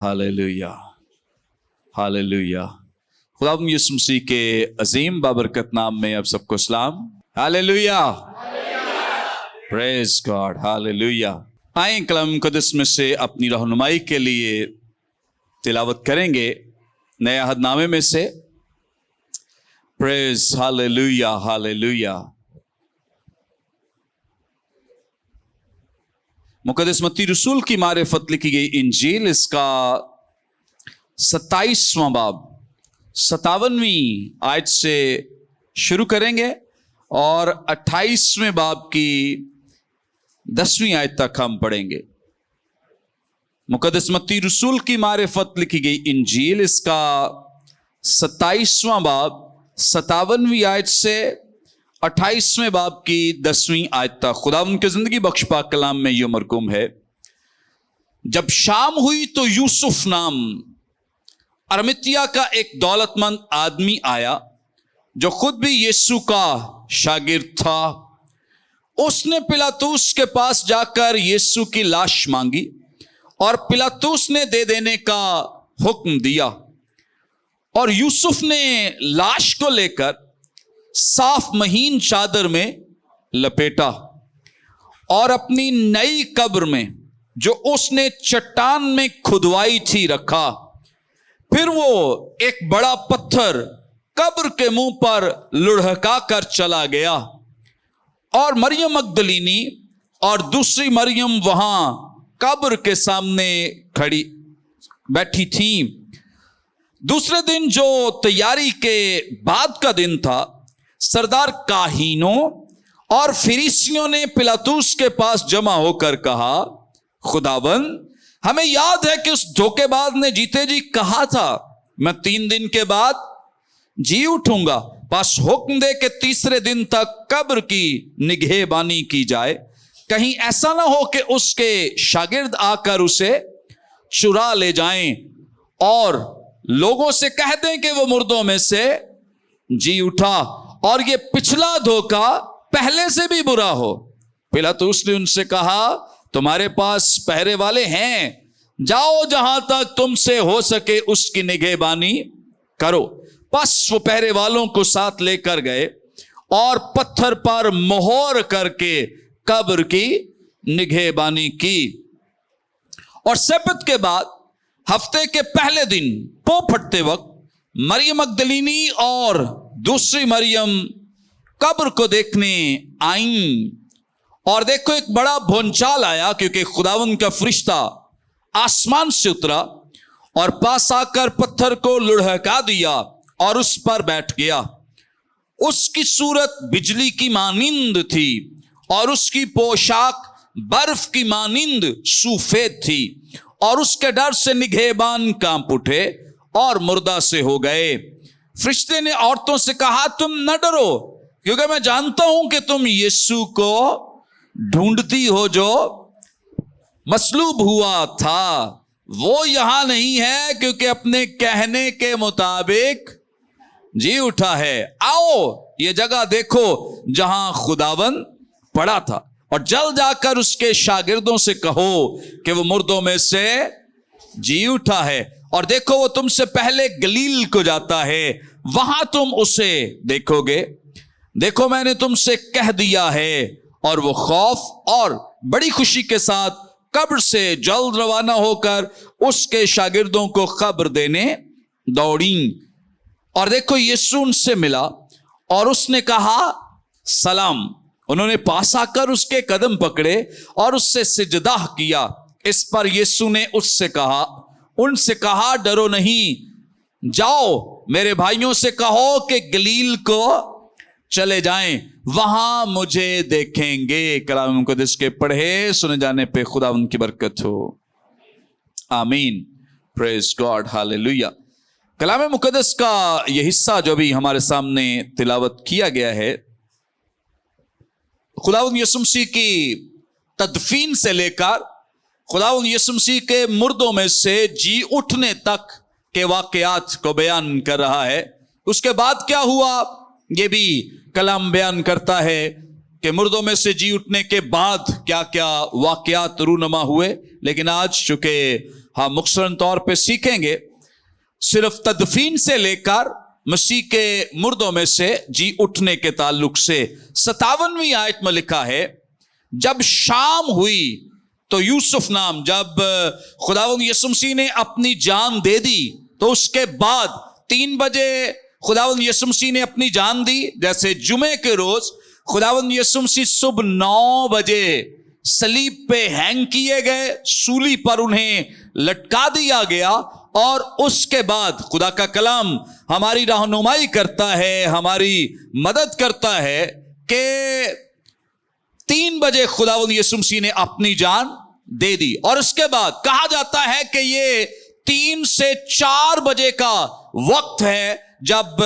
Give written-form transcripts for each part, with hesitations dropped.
Hallelujah, hallelujah. खुदावंद यीशु मसीह के अजीम बाबरकत नाम में आप सबको सलाम। Hallelujah, praise God, hallelujah. आए कलाम मुकद्दस में से अपनी रहनुमाई के लिए तिलावत करेंगे नए अहदनामे में से। Praise, hallelujah, hallelujah. मुकद्दस मत्ती रसूल की मारिफत लिखी गई इंजील, इसका 27वां बाब 57वीं आयत से शुरू करेंगे और 28वें बाब की 10वीं आयत तक हम पढ़ेंगे। मुकद्दस मत्ती रसूल की मारिफत लिखी गई इंजील, इसका 27वां बाब 57वीं आयत से 28वें बाब की 10वीं आयत तक। खुदावंद के जिंदगी बख्श पाक कलाम में यूं मरकूम है, जब शाम हुई तो यूसुफ नाम अरमितिया का एक दौलतमंद आदमी आया जो खुद भी यीशु का शागिर्द था। उसने पिलातुस के पास जाकर यीशु की लाश मांगी और पिलातुस ने दे देने का हुक्म दिया। और यूसुफ ने लाश को लेकर साफ महीन चादर में लपेटा और अपनी नई कब्र में जो उसने चट्टान में खुदवाई थी रखा। फिर वो एक बड़ा पत्थर कब्र के मुंह पर लुढ़का कर चला गया और मरियम मगदलीनी और दूसरी मरियम वहां कब्र के सामने खड़ी बैठी थी। दूसरे दिन जो तैयारी के बाद का दिन था, सरदार काहीनों और फरीसियों ने पिलातुस के पास जमा होकर कहा, खुदावंद, हमें याद है कि उस धोखेबाज ने जीते जी कहा था, मैं 3 दिन के बाद जी उठूंगा। बस हुक्म दे कि तीसरे दिन तक कब्र की निगहबानी की जाए, कहीं ऐसा ना हो कि उसके शागिर्द आकर उसे चुरा ले जाएं और लोगों से कह दें कि वो मुर्दों में से जी उठा और ये पिछला धोखा पहले से भी बुरा हो। पिलातुस ने उनसे कहा, तुम्हारे पास पहरे वाले हैं, जाओ जहां तक तुमसे हो सके उसकी निगहबानी करो। बस वो पहरे वालों को साथ लेकर गए और पत्थर पर मोहर करके कब्र की निगहबानी की। और सब्त के बाद हफ्ते के पहले दिन पो फटते वक्त मरियम मगदलीनी और दूसरी मरियम कब्र को देखने आईं। और देखो, एक बड़ा भूचाल आया, क्योंकि खुदावंद का फरिश्ता आसमान से उतरा और पास आकर पत्थर को लुढ़का दिया और उस पर बैठ गया। उसकी सूरत बिजली की मानिंद थी और उसकी पोशाक बर्फ की मानिंद सफेद थी। और उसके डर से निगहबान कांप उठे और मुर्दा से हो गए। फरिश्ते ने औरतों से कहा, तुम न डरो, क्योंकि मैं जानता हूं कि तुम यीशु को ढूंढती हो जो मसलूब हुआ था। वो यहां नहीं है, क्योंकि अपने कहने के मुताबिक जी उठा है। आओ ये जगह देखो जहां खुदावन पड़ा था, और जल्द जाकर उसके शागिर्दों से कहो कि वो मुर्दों में से जी उठा है। और देखो, वो तुमसे पहले गलील को जाता है, वहां तुम उसे देखोगे। देखो, मैंने तुमसे कह दिया है। और वो खौफ और बड़ी खुशी के साथ कब्र से जल्द रवाना होकर उसके शागिर्दों को खबर देने दौड़ी। और देखो, यीशु उनसे मिला और उसने कहा, सलाम। उन्होंने पास आकर उसके कदम पकड़े और उससे सिजदा किया। इस पर यीशु ने उनसे कहा, डरो नहीं, जाओ मेरे भाइयों से कहो कि गलील को चले जाएं, वहां मुझे देखेंगे। कलाम मुकद्दस के पढ़े सुने जाने पे खुदा उनकी बरकत हो, आमीन। Praise God, hallelujah. कलाम मुकद्दस का यह हिस्सा जो भी हमारे सामने तिलावत किया गया है, खुदावंद यीशु मसीह की तदफीन से लेकर खुदावंद यीशु मसीह के मुर्दों में से जी उठने तक के वाकयात को बयान कर रहा है। उसके बाद क्या हुआ ये भी कलाम बयान करता है कि मुर्दों में से जी उठने के बाद क्या क्या वाकयात रूनुमा हुए। लेकिन आज चूंकि हम मुख्तसरन तौर पे सीखेंगे। सिर्फ तदफीन से लेकर मसीह के मुर्दों में से जी उठने के ताल्लुक से 57वीं आयत में लिखा है, जब शाम हुई तो यूसुफ नाम, जब खुदावंद यीशु मसीह ने अपनी जान दे दी तो उसके बाद 3 बजे खुदावंद यीशु मसीह ने अपनी जान दी। जैसे जुमे के रोज खुदावंद यीशु मसीह सुबह 9 बजे सलीब पे हैंग किए गए, सूली पर उन्हें लटका दिया गया। और उसके बाद खुदा का कलाम हमारी रहनुमाई करता है, हमारी मदद करता है कि 3 बजे खुदावंद यीशु मसीह ने अपनी जान दे दी। और उसके बाद कहा जाता है कि ये 3 से 4 बजे का वक्त है जब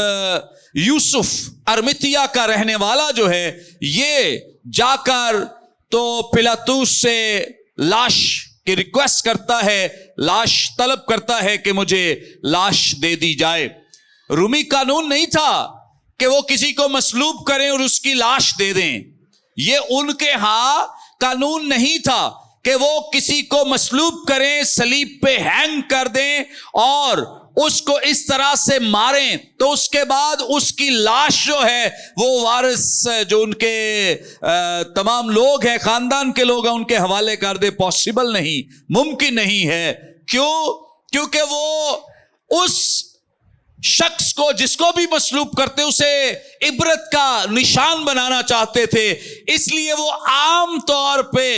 यूसुफ अरमितिया का रहने वाला जो है ये जाकर तो पिलातुस से लाश की रिक्वेस्ट करता है, लाश तलब करता है कि मुझे लाश दे दी जाए। रूमी कानून नहीं था कि वो किसी को मसलूब करें और उसकी लाश दे दें। ये उनके यहां कानून नहीं था कि वो किसी को मसलूब करें, सलीब पे हैंग कर दें और उसको इस तरह से मारें तो उसके बाद उसकी लाश जो है वो वारिस जो उनके तमाम लोग हैं, खानदान के लोग हैं, उनके हवाले कर दे। पॉसिबल नहीं, मुमकिन नहीं है। क्यों? क्योंकि वो उस शख्स को जिसको भी मसलूब करते उसे इबरत का निशान बनाना चाहते थे। इसलिए वो आम तौर पे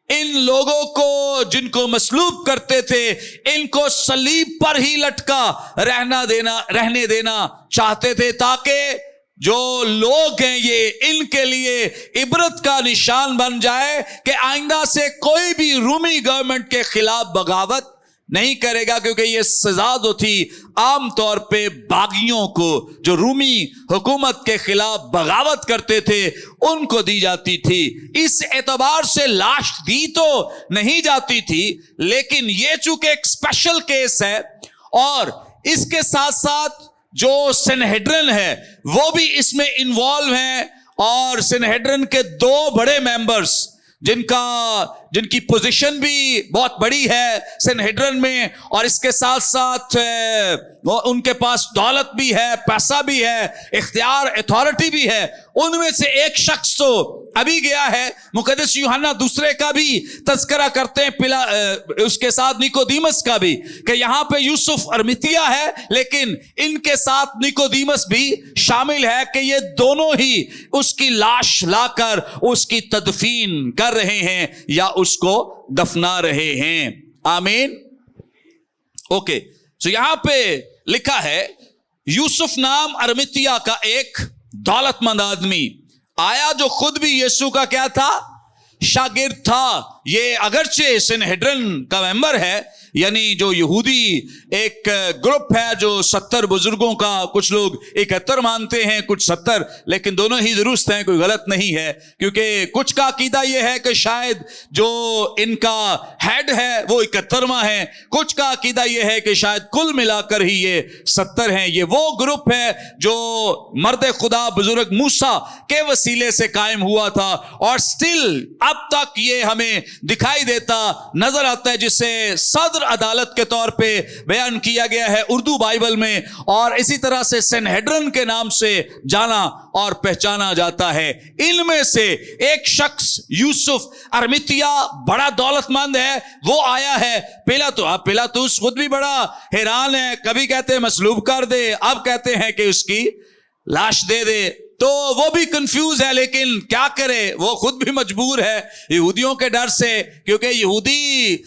इन लोगों को जिनको मसलूब करते थे इनको सलीब पर ही लटका रहने देना चाहते थे, ताकि जो लोग हैं ये इनके लिए इबरत का निशान बन जाए कि आइंदा से कोई भी रूमी गवर्नमेंट के खिलाफ बगावत नहीं करेगा। क्योंकि ये सजा जो थी आम तौर पे बागियों को, जो रूमी हुकूमत के खिलाफ बगावत करते थे, उनको दी जाती थी। इस एतबार से लाश दी तो नहीं जाती थी, लेकिन ये चूंकि एक स्पेशल केस है और इसके साथ साथ जो सनहेड्रिन है वो भी इसमें इन्वॉल्व है। और सनहेड्रिन के 2 बड़े मेंबर्स जिनकी पोजीशन भी बहुत बड़ी है सनहेड्रिन में, और इसके साथ साथ उनके पास दौलत भी है, पैसा भी है, इख्तियार अथॉरिटी भी है। उनमें से एक शख्स तो अभी गया है, मुकद्दस यूहन्ना दूसरे का भी तज़किरा करते हैं, उसके साथ निकोदीमस का भी, कि यहाँ पे यूसुफ अरमितिया है लेकिन इनके साथ निकोदीमस भी शामिल है कि ये दोनों ही उसकी लाश लाकर उसकी तदफीन कर रहे हैं या उसको दफना रहे हैं। आमीन। ओके, तो यहां पे लिखा है यूसुफ नाम अरमितिया का एक दौलतमंद आदमी आया जो खुद भी यीशु का क्या था? शागिर्द था। ये अगरचे सनहेड्रिन का मेंबर है, यानी जो यहूदी एक ग्रुप है जो 70 बुजुर्गों का, कुछ लोग 71 मानते हैं, कुछ 70, लेकिन दोनों ही दुरुस्त हैं, कोई गलत नहीं है। क्योंकि कुछ का अकीदा यह है कि शायद जो इनका हेड है वो 71वां है, कुछ का अकीदा यह है कि शायद कुल मिलाकर ही ये 70 हैं। ये वो ग्रुप है जो मर्द खुदा बुजुर्ग मूसा के वसीले से कायम हुआ था और स्टिल अब तक ये हमें दिखाई देता नजर आता है, जिसे सदर अदालत के तौर पे बयान किया गया है उर्दू बाइबल में, और इसी तरह से सनहेड्रिन के नाम से जाना और पहचाना जाता है। इनमें से एक शख्स यूसुफ अरमितिया बड़ा दौलतमंद है, वो आया है। पिलातुस खुद भी बड़ा हैरान है, कभी कहते हैं मसलूब कर दे, अब कहते हैं कि उसकी लाश दे दे, तो वो भी कंफ्यूज है। लेकिन क्या करे, वो खुद भी मजबूर है यहूदियों के डर से, क्योंकि यहूदी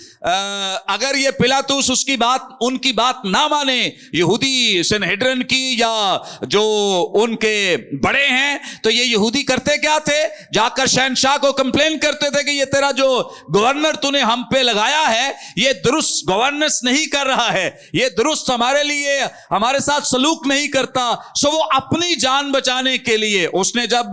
अगर ये पिलातुस उनकी बात ना माने, यहूदी सनहेड्रिन की या जो उनके बड़े हैं, तो ये यहूदी करते क्या थे? जाकर शहनशाह को कंप्लेन करते थे कि ये तेरा जो गवर्नर तूने हम पे लगाया है ये दुरुस्त गवर्नेंस नहीं कर रहा है, ये दुरुस्त हमारे लिए हमारे साथ सलूक नहीं करता। सो वो अपनी जान बचाने के लिए उसने जब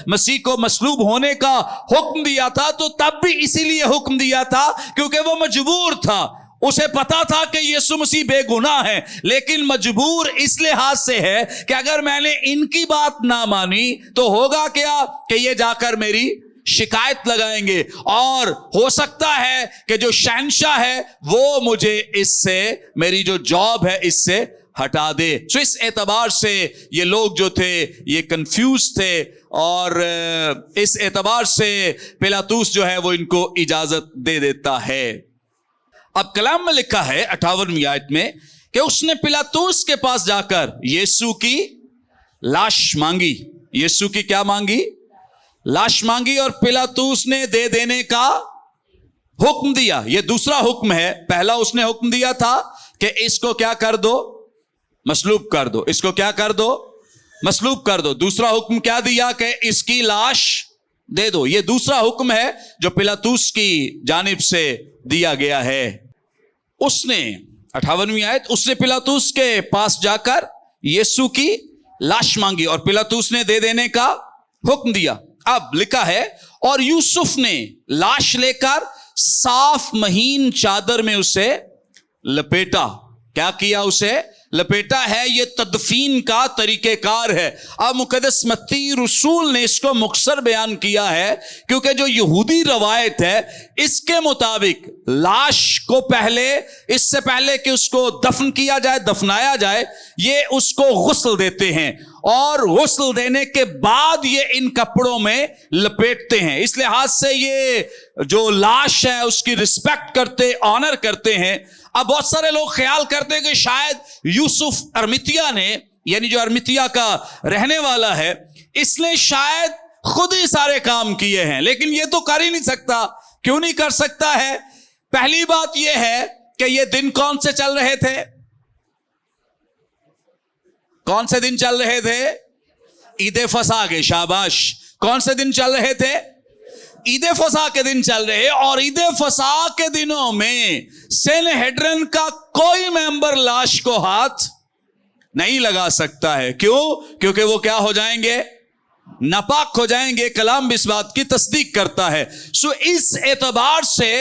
मसीह को मसलूब होने का हुक्म दिया था तो तब भी इसीलिए हुक्म दिया था क्योंकि वो मजबूर था। उसे पता था कि यीशु मसीह बेगुनाह है, लेकिन मजबूर इस लिहाज से है कि अगर मैंने इनकी बात ना मानी तो होगा क्या कि ये जाकर मेरी शिकायत लगाएंगे और हो सकता है कि जो शहंशाह है वो मुझे इससे, मेरी जो जॉब है इससे हटा दे। तो इस एतबार से ये लोग जो थे ये कंफ्यूज थे और इस एतबार से पिलातुस जो है वो इनको इजाजत दे देता है। अब कलाम में लिखा है 58वीं आयत में कि उसने पिलातुस के पास जाकर यीशु की लाश मांगी। यीशु की क्या मांगी? लाश मांगी। और पिलातुस ने दे देने का हुक्म दिया। यह दूसरा हुक्म है। पहला उसने हुक्म दिया था कि इसको क्या कर दो? मसलूब कर दो। इसको क्या कर दो? मसलूब कर दो। दूसरा हुक्म क्या दिया कि इसकी लाश दे दो। यह दूसरा हुक्म है जो पिलातुस की जानिब से दिया गया है। उसने 58वीं आयत, उसने पिलातुस के पास जाकर यीशु की लाश मांगी और पिलातुस ने दे देने का हुक्म दिया। अब लिखा है और यूसुफ ने लाश लेकर साफ महीन चादर में उसे लपेटा। क्या किया? उसे लपेटा है। यह तदफीन का तरीकेकार है। अब मुकद्दस मत्ती रसूल ने इसको मुख्तसर बयान किया है क्योंकि जो यहूदी रवायत है इसके मुताबिक लाश को पहले, इससे पहले कि उसको दफन किया जाए, दफनाया जाए, ये उसको गुस्ल देते हैं और गुस्ल देने के बाद ये इन कपड़ों में लपेटते हैं। इस लिहाज से ये जो लाश है उसकी रिस्पेक्ट करते, ऑनर करते हैं। अब बहुत सारे लोग ख्याल करते हैं कि शायद यूसुफ अरमितिया ने, यानी जो अरमितिया का रहने वाला है, इसने शायद खुद ही सारे काम किए हैं, लेकिन ये तो कर ही नहीं सकता। क्यों नहीं कर सकता है? पहली बात यह है कि ये दिन कौन से चल रहे थे? कौन से दिन चल रहे थे? ईद फसा के, शाबाश। कौन से दिन चल रहे थे? ईद फसा के दिन चल रहे। और ईद फसा के दिनों में सेनहेड्रिन का कोई मेंबर लाश को हाथ नहीं लगा सकता है। क्यों? क्योंकि वो क्या हो जाएंगे? नापाक हो जाएंगे। कलाम इस बात की तस्दीक करता है। सो इस एतबार से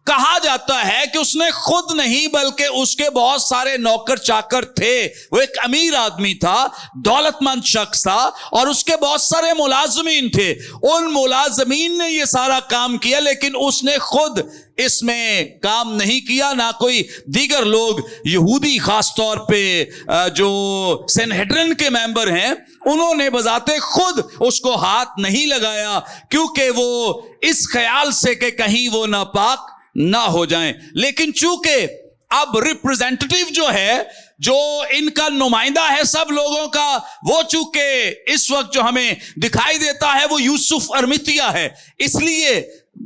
कहा जाता है कि उसने खुद नहीं बल्कि उसके बहुत सारे नौकर चाकर थे। वो एक अमीर आदमी था, दौलतमंद शख्स था और उसके बहुत सारे मुलाजमीन थे। उन मुलाजमीन ने ये सारा काम किया, लेकिन उसने खुद इसमें काम नहीं किया। ना कोई दीगर लोग यहूदी खास तौर पे जो सेनहेड्रिन के मेंबर हैं उन्होंने बजाते खुद उसको हाथ नहीं लगाया, क्योंकि वो इस ख्याल से कि कहीं वो नापाक ना हो जाएं। लेकिन चूंकि अब रिप्रेजेंटेटिव जो है, जो इनका नुमाइंदा है सब लोगों का, वो चूंकि इस वक्त जो हमें दिखाई देता है वो यूसुफ अरमितिया है, इसलिए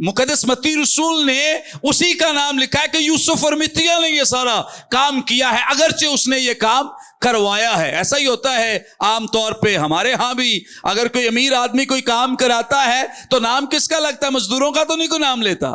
मुकद्दस मत्ती रसूल ने उसी का नाम लिखा है कि यूसुफ अरमितिया ने ये सारा काम किया है, अगरचे उसने ये काम करवाया है। ऐसा ही होता है आमतौर पे हमारे यहां भी। अगर कोई अमीर आदमी कोई काम कराता है तो नाम किसका लगता है? मजदूरों का तो नहीं कोई नाम लेता।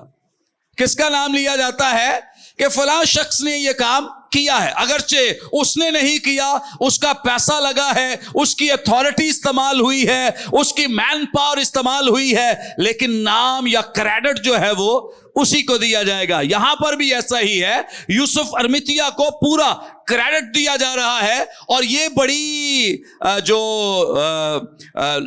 किसका नाम लिया जाता है कि फलां शख्स ने यह काम किया है, अगरचे उसने नहीं किया, उसका पैसा लगा है, उसकी अथॉरिटी इस्तेमाल हुई है, उसकी मैन पावर इस्तेमाल हुई है, लेकिन नाम या क्रेडिट जो है वो उसी को दिया जाएगा। यहां पर भी ऐसा ही है। यूसुफ अरमितिया को पूरा क्रेडिट दिया जा रहा है। और ये बड़ी जो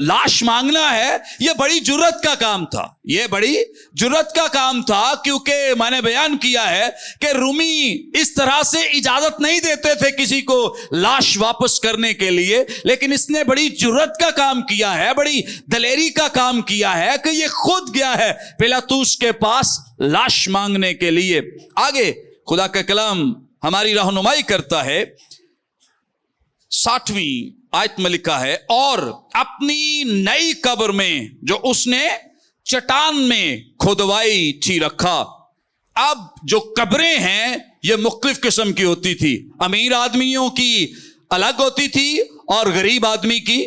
लाश मांगना है, ये बड़ी जुर्रत का काम था। ये बड़ी जुर्रत का काम था, क्योंकि मैंने बयान किया है कि रूमी इस तरह से इजाजत नहीं देते थे किसी को लाश वापस करने के लिए, लेकिन इसने बड़ी जुर्रत का काम किया है, बड़ी दलेरी का काम किया है कि ये खुद गया है पिलातुस के पास लाश मांगने के लिए। आगे खुदा का कलाम हमारी रहनुमाई करता है। 60वीं आयत में लिखा है और अपनी नई कब्र में जो उसने चट्टान में खुदवाई थी रखा। अब जो कब्रें हैं ये मुख्तलिफ किस्म की होती थी। अमीर आदमियों की अलग होती थी और गरीब आदमी की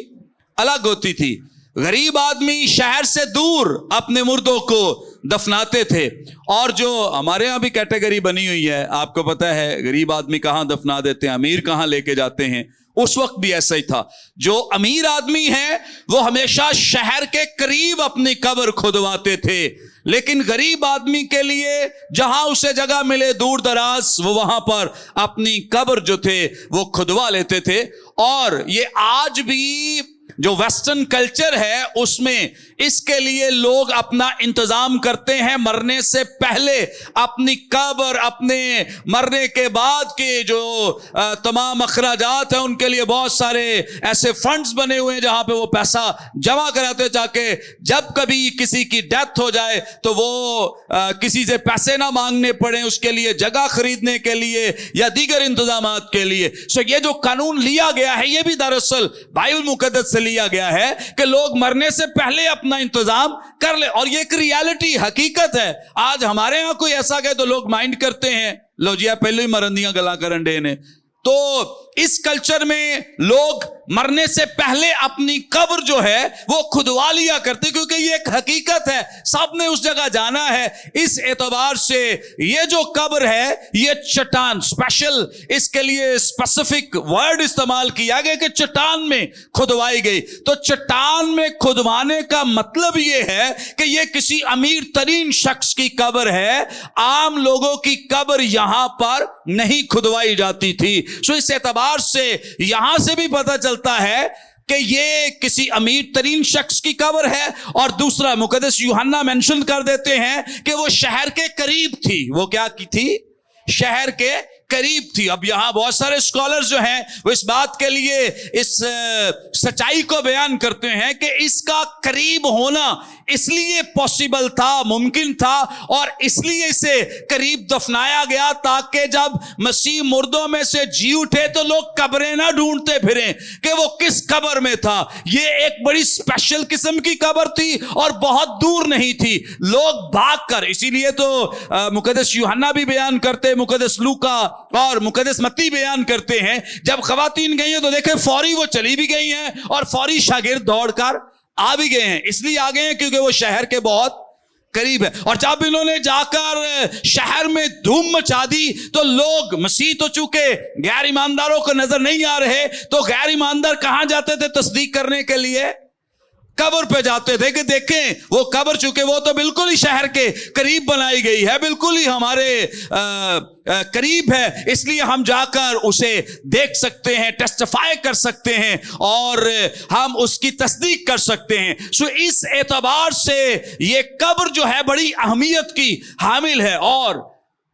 अलग होती थी। गरीब आदमी शहर से दूर अपने मुर्दों को दफनाते थे, और जो हमारे यहाँ भी कैटेगरी बनी हुई है, आपको पता है गरीब आदमी कहाँ दफना देते हैं, अमीर कहाँ लेके जाते हैं। उस वक्त भी ऐसा ही था। जो अमीर आदमी है वो हमेशा शहर के करीब अपनी कब्र खुदवाते थे, लेकिन गरीब आदमी के लिए जहां उसे जगह मिले दूर दराज, वो वहां पर अपनी कब्र जो थे वो खुदवा लेते थे। और ये आज भी जो वेस्टर्न कल्चर है उसमें इसके लिए लोग अपना इंतजाम करते हैं मरने से पहले। अपनी कब्र, अपने मरने के बाद के जो तमाम अखराजात हैं उनके लिए बहुत सारे ऐसे फंड्स बने हुए हैं जहां पे वो पैसा जमा कराते हैं, ताकि जब कभी किसी की डेथ हो जाए तो वो किसी से पैसे ना मांगने पड़े उसके लिए, जगह खरीदने के लिए या दीगर इंतजामात के लिए। सो ये जो कानून लिया गया है ये भी दरअसल बाइबल मुकद्दस से लिया गया है कि लोग मरने से पहले अपना इंतजाम कर ले। और ये एक रियलिटी, हकीकत है। आज हमारे यहां कोई ऐसा कहे तो लोग माइंड करते हैं, लो जी पहले ही मरंदियां गला करन डे ने। तो इस कल्चर में लोग मरने से पहले अपनी कब्र जो है वो खुदवा लिया करते, क्योंकि ये एक हकीकत है, सबने उस जगह जाना है। इस एतबार से ये जो कब्र है ये चट्टान, स्पेशल इसके लिए स्पेसिफिक वर्ड इस्तेमाल किया गया कि चट्टान में खुदवाई गई। तो चट्टान में खुदवाने का मतलब ये है कि ये किसी अमीर तरीन शख्स की कब्र है, आम लोगों की कब्र यहां पर नहीं खुदवाई जाती थी। सो इस एतबार से यहां से भी पता चलता है कि ये किसी अमीर तरीन शख्स की कब्र है। और दूसरा, मुकद्दस यूहन्ना मेंशन कर देते हैं कि वो शहर के करीब थी। वो क्या की थी? शहर के करीब थी। अब यहां बहुत सारे स्कॉलर्स जो हैं वो इस बात के लिए इस सच्चाई को बयान करते हैं कि इसका करीब होना इसलिए पॉसिबल था, मुमकिन था, और इसलिए इसे करीब दफनाया गया ताकि जब मसीह मुर्दों में से जी उठे तो लोग कब्रें ना ढूंढते फिरें कि वो किस कब्र में था। ये एक बड़ी स्पेशल किस्म की कब्र थी और बहुत दूर नहीं थी। लोग भागकर, इसीलिए तो मुकद्दस यूहन्ना भी बयान करते, मुकद्दस लूका और मुकद्दस मत्ती बयान करते हैं, जब खवातीन गई हैं तो देखे फौरी वो चली भी गई हैं और फौरी शागिर्द दौड़कर आ भी गए हैं। इसलिए आ गए हैं क्योंकि वो शहर के बहुत करीब है। और जब इन्होंने जाकर शहर में धूम मचा दी तो लोग, मसीह तो चूंकि गैर ईमानदारों को नजर नहीं आ रहे, तो गैर ईमानदार कहां जाते थे तस्दीक करने के लिए? कब्र पे जाते थे कि देखें वो कब्र, चूंकि वो तो बिल्कुल ही शहर के करीब बनाई गई है, बिल्कुल ही हमारे करीब है, इसलिए हम जाकर उसे देख सकते हैं, टेस्टिफाई कर सकते हैं और हम उसकी तस्दीक कर सकते हैं। सो इस एतबार से ये कब्र जो है बड़ी अहमियत की हामिल है। और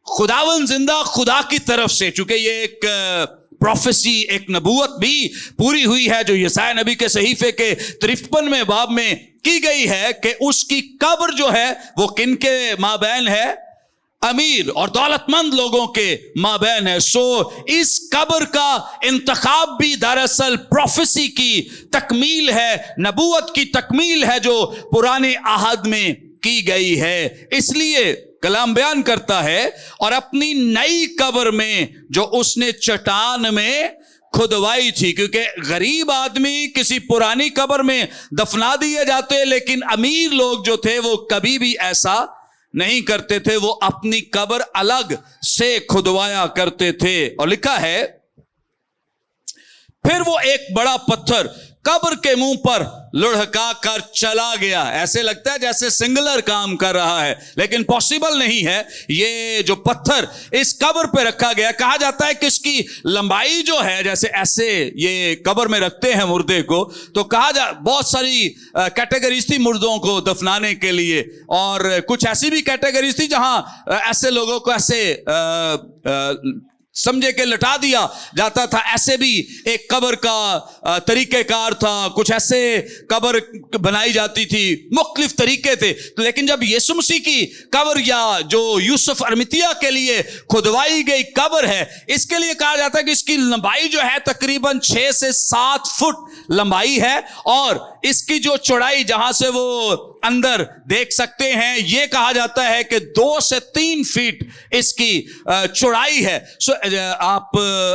खुदावंद जिंदा खुदा की तरफ से, चूंकि ये एक प्रोफेसी, एक नबूवत भी पूरी हुई है जो यशायाह नबी के सहीफे के 53वें बाब में की गई है कि उसकी कब्र जो है वो किन के माबैन है? अमीर और दौलतमंद लोगों के माबैन है। सो इस कब्र का इंतखाब भी दरअसल प्रोफेसी की तकमील है, नबूवत की तकमील है जो पुराने अहद में की गई है। इसलिए कलाम बयान करता है, और अपनी नई कब्र में जो उसने चट्टान में खुदवाई थी, क्योंकि गरीब आदमी किसी पुरानी कब्र में दफना दिए जाते, लेकिन अमीर लोग जो थे वो कभी भी ऐसा नहीं करते थे, वो अपनी कब्र अलग से खुदवाया करते थे। और लिखा है, फिर वो एक बड़ा पत्थर कब्र के मुंह पर लुढ़का कर चला गया। ऐसे लगता है जैसे सिंगुलर काम कर रहा है, लेकिन पॉसिबल नहीं है। ये जो पत्थर इस कब्र पे रखा गया, कहा जाता है कि इसकी लंबाई जो है, जैसे ऐसे ये कब्र में रखते हैं मुर्दे को, तो बहुत सारी कैटेगरीज थी मुर्दों को दफनाने के लिए, और कुछ ऐसी भी कैटेगरीज थी जहां ऐसे लोगों को ऐसे समझे के लटा दिया जाता था। ऐसे भी एक कब्र का तरीकेकार था, कुछ ऐसे कब्र बनाई जाती थी, मुख्तलिफ तरीके थे। लेकिन जब यीशु मसीह की कब्र, या जो यूसुफ अरमितिया के लिए खुदवाई गई कब्र है, इसके लिए कहा जाता है कि इसकी लंबाई जो है तकरीबन 6 से 7 फुट लंबाई है, और इसकी जो चौड़ाई, जहां से वो अंदर देख सकते हैं, यह कहा जाता है कि 2 से 3 फीट इसकी चौड़ाई है। सो आप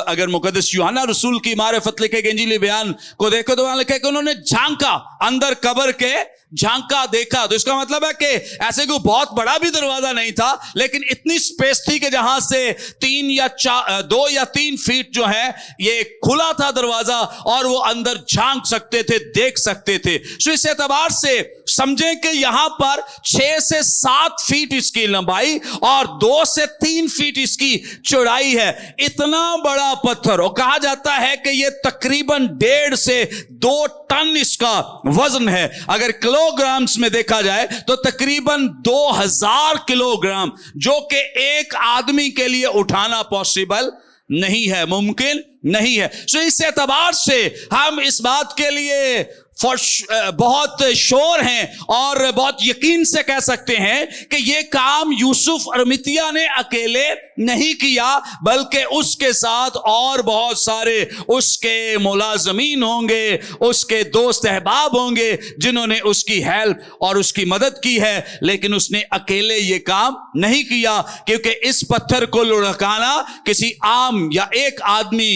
अगर मुकद्दस यूहन्ना रसूल की मारिफत लिखे गए इंजीली बयान को देखो तो वहां लिखा है कि उन्होंने झांका, अंदर कब्र के झांका, देखा। तो इसका मतलब है कि ऐसे कोई बहुत बड़ा भी दरवाजा नहीं था, लेकिन इतनी स्पेस थी कि जहां से 2 या 3 फीट जो है ये खुला था दरवाजा, और वो अंदर झांक सकते थे, देख सकते सकते थे। सो इस एतबार से समझें कि यहां पर 6 से 7 फीट इसकी लंबाई और 2 से 3 फीट इसकी चौड़ाई है। इतना बड़ा पत्थर, और कहा जाता है कि यह तकरीबन 1.5 से 2 टन इसका वजन है। अगर किलोग्राम्स में देखा जाए तो तकरीबन 2000 किलोग्राम, जो कि एक आदमी के लिए उठाना पॉसिबल नहीं है, मुमकिन नहीं है। सो इस एतबार से हम इस बात के लिए बहुत श्योर हैं और बहुत यकीन से कह सकते हैं कि यह काम यूसुफ अरमितिया ने अकेले नहीं किया, बल्कि उसके साथ और बहुत सारे उसके मुलाजमीन होंगे, उसके दोस्त अहबाब होंगे जिन्होंने उसकी हेल्प और उसकी मदद की है। लेकिन उसने अकेले यह काम नहीं किया, क्योंकि इस पत्थर को लुढ़काना किसी आम या एक आदमी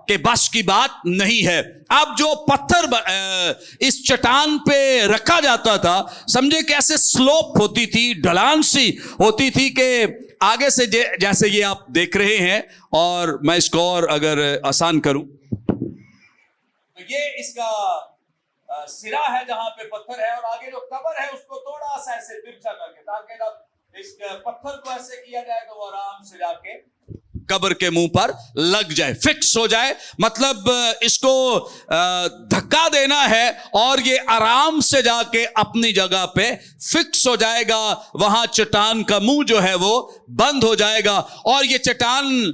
के बस की बात नहीं है। अब जो पत्थर इस चट्टान पे रखा जाता था, समझे कैसे स्लोप होती थी, ढलान सी होती थी कि आगे से जैसे ये आप देख रहे हैं, और मैं इसको और अगर आसान करूं तो ये इसका सिरा है जहां पे पत्थर है, और आगे जो कबर है उसको थोड़ा सा ऐसे तिरछा करके, ताकि जब इस पत्थर को ऐसे किया जाए तो वो आराम से जाके कब्र के मुंह पर लग जाए, फिक्स हो जाए। मतलब इसको धक्का देना है और ये आराम से जाके अपनी जगह पे फिक्स हो जाएगा। वहां चट्टान का मुंह जो है वो बंद हो जाएगा। और ये चट्टान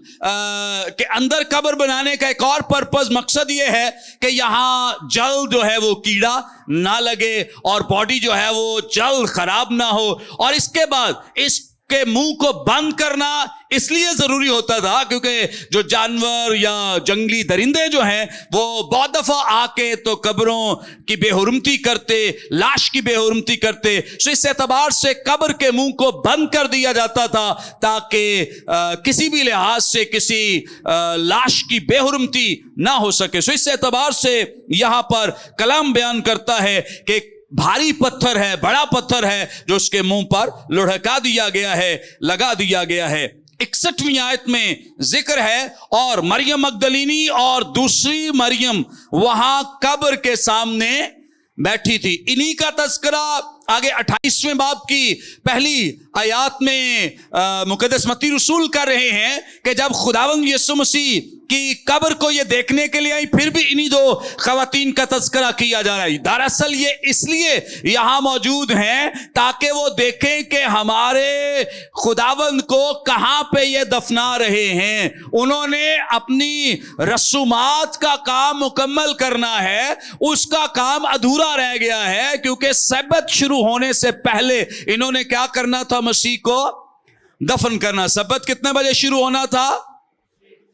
के अंदर कब्र बनाने का एक और पर्पस, मकसद ये है कि यहां जल जो है वो कीड़ा ना लगे और बॉडी जो है वो जल खराब ना हो। और इसके बाद इस के मुंह को बंद करना इसलिए जरूरी होता था क्योंकि जो जानवर या जंगली दरिंदे जो हैं वो बहुत दफा आके तो कब्रों की बेहुरमती करते, लाश की बेहुरमती करते। तो इस एतबार से कब्र के मुंह को बंद कर दिया जाता था ताकि किसी भी लिहाज से किसी लाश की बेहुरमती ना हो सके। तो इस एतबार से यहां पर कलाम बयान करता है कि भारी पत्थर है, बड़ा पत्थर है, जो उसके मुंह पर लुढ़का दिया गया है, लगा दिया गया है। 61वीं आयत में जिक्र है, और मरियम मगदलीनी और दूसरी मरियम वहां कब्र के सामने बैठी थी। इन्हीं का तस्करा आगे 28वें बाब की पहली आयत में मुकद्दस मत्ती रसूल कर रहे हैं कि जब खुदावंद यीशु मसीह की कब्र को ये देखने के लिए आई, फिर भी इन्हीं 2 खवातीन का तस्करा किया जा रहा है। दरअसल ये इसलिए यहां मौजूद हैं ताकि वो देखें कि हमारे खुदावंद को कहां पे ये दफना रहे हैं। उन्होंने अपनी रसूमात का काम मुकम्मल करना है, उसका काम अधूरा रह गया है, क्योंकि सब्बत शुरू होने से पहले इन्होंने क्या करना था? मसीह को दफन करना। सब्बत कितने बजे शुरू होना था?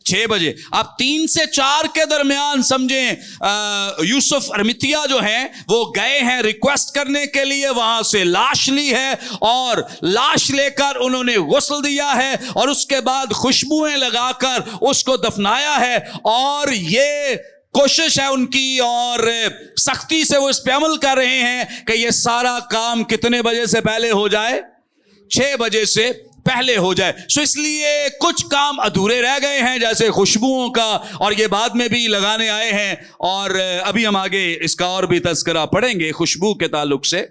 6 बजे। अब 3 से 4 के दरमियान समझें यूसुफ अरमितिया जो हैं वो गए हैं रिक्वेस्ट करने के लिए, वहां से लाश ली है और लाश लेकर उन्होंने गुस्ल दिया है और उसके बाद खुशबुएं लगाकर उसको दफनाया है। और ये कोशिश है उनकी और सख्ती से वो इस पे अमल कर रहे हैं कि ये सारा काम कितने बजे से पहले हो जाए? 6 बजे से पहले हो जाए। सो इसलिए कुछ काम अधूरे रह गए हैं, जैसे खुशबुओं का, और ये बाद में भी लगाने आए हैं। और अभी हम आगे इसका और भी तज़किरा पढ़ेंगे खुशबू के ताल्लुक से।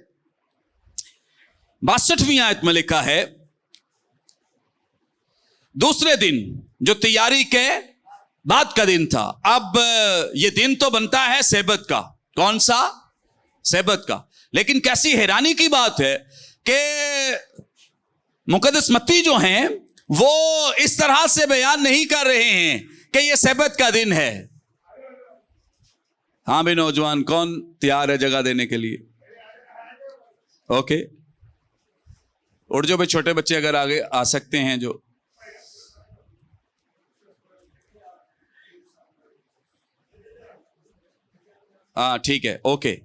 62वीं आयत में लिखा है, दूसरे दिन जो तैयारी के बाद का दिन था। अब ये दिन तो बनता है सेबत का। कौन सा? सेबत का। लेकिन कैसी हैरानी की बात है कि मुकद्दस मत्ती जो हैं वो इस तरह से बयान नहीं कर रहे हैं कि ये सेबत का दिन है। हाँ भी नौजवान, कौन तैयार है जगह देने के लिए? ओके, उठ जाओ भाई, छोटे बच्चे अगर आगे आ सकते हैं जो। हाँ ठीक है, ओके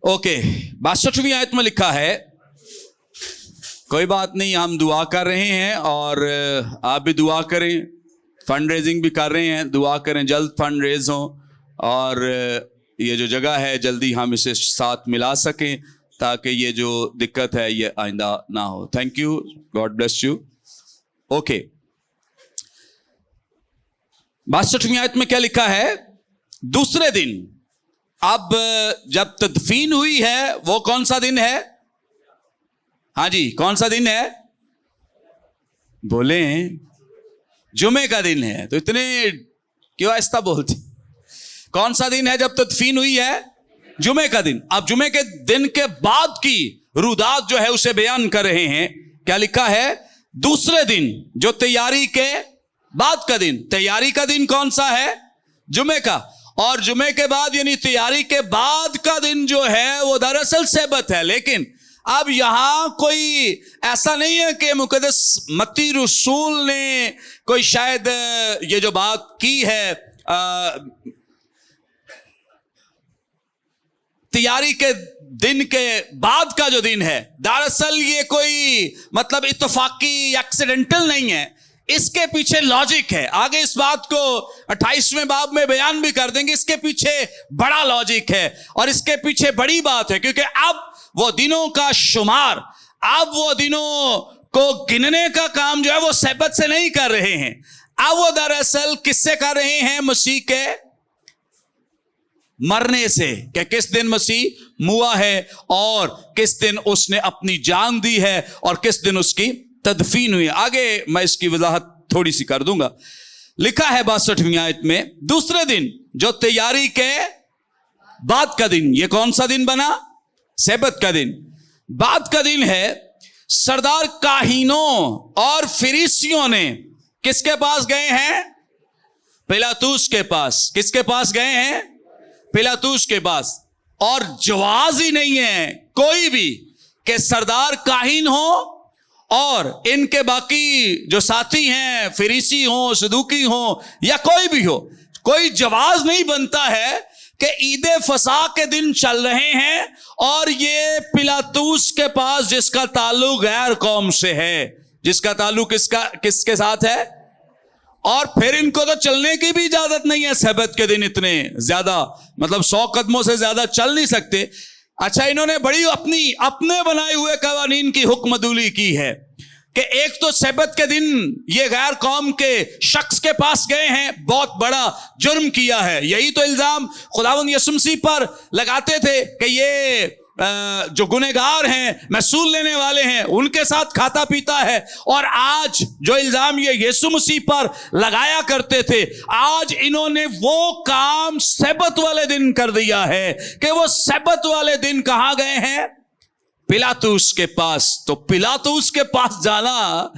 ओके। 62वीं आयत में लिखा है, कोई बात नहीं, हम दुआ कर रहे हैं और आप भी दुआ करें, फंड रेजिंग भी कर रहे हैं, दुआ करें जल्द फंड रेज हो और ये जो जगह है जल्दी हम इसे साथ मिला सकें ताकि ये जो दिक्कत है ये आइंदा ना हो। Thank you, God bless you. Okay, 62वीं आयत में क्या लिखा है? दूसरे दिन अब जब तदफीन हुई है वो कौन सा दिन है? हाँ जी, कौन सा दिन है? बोले जुमे का दिन है। तो इतने क्यों आहिस्ता बोलते? कौन सा दिन है जब तदफीन हुई है? जुमे का दिन। अब जुमे के दिन के बाद की रुदात जो है उसे बयान कर रहे हैं। क्या लिखा है? दूसरे दिन, जो तैयारी के बाद का दिन। तैयारी का दिन कौन सा है? जुमे का। और जुमे के बाद यानी तैयारी के बाद का दिन जो है वो दरअसल सब्त है। लेकिन अब यहां कोई ऐसा नहीं है कि मुकद्दस मत्ती रसूल ने कोई शायद ये जो बात की है तैयारी के दिन के बाद का जो दिन है, दरअसल ये कोई मतलब इत्तफाकी एक्सीडेंटल नहीं है। इसके पीछे लॉजिक है। आगे इस बात को 28वें बाब में बयान भी कर देंगे। इसके पीछे बड़ा लॉजिक है और इसके पीछे बड़ी बात है, क्योंकि अब वो दिनों का शुमार, अब वो दिनों को गिनने का काम जो है वो सब्त से नहीं कर रहे हैं। अब वो दरअसल किससे कर रहे हैं? मसीह के मरने से, कि किस दिन मसीह मुआ है और किस दिन उसने अपनी जान दी है और किस दिन उसकी तदफीन हुई। आगे मैं इसकी वजाहत थोड़ी सी कर दूंगा। लिखा है 62वीं आयत में, दूसरे दिन जो तैयारी के बाद का दिन। ये कौन सा दिन बना? सब्त का दिन। बाद का दिन है। सरदार काहीनों और फरीसियों ने किसके पास गए हैं? पिलातुस के पास। किसके पास गए हैं? पिलातुस के पास। और जवाज ही नहीं है कोई भी कि सरदार काहीन हो और इनके बाकी जो साथी हैं, फरीसी हो, सदूकी हो या कोई भी हो, कोई जवाज नहीं बनता है कि ईद फसा के दिन चल रहे हैं और ये पिलातुस के पास, जिसका ताल्लुक गैर कौम से है, जिसका ताल्लुक किसके साथ है, और फिर इनको तो चलने की भी इजाजत नहीं है सब्त के दिन। इतने ज्यादा मतलब 100 कदमों से ज्यादा चल नहीं सकते। अच्छा, इन्होंने बड़ी अपने बनाए हुए कवानीन की हुक्मदुली की है कि एक तो सब्त के दिन ये गैर कौम के शख्स के पास गए हैं, बहुत बड़ा जुर्म किया है। यही तो इल्जाम खुदावंद यीशु मसीह पर लगाते थे कि ये जो गुनहगार हैं, महसूल लेने वाले हैं, उनके साथ खाता पीता है। और आज जो इल्जाम ये यीशु मसीह पर लगाया करते थे, आज इन्होंने वो काम सब्त वाले दिन कर दिया है कि वो सब्त वाले दिन कहां गए हैं? पिलातुस के पास। तो पिलातुस के पास जाना,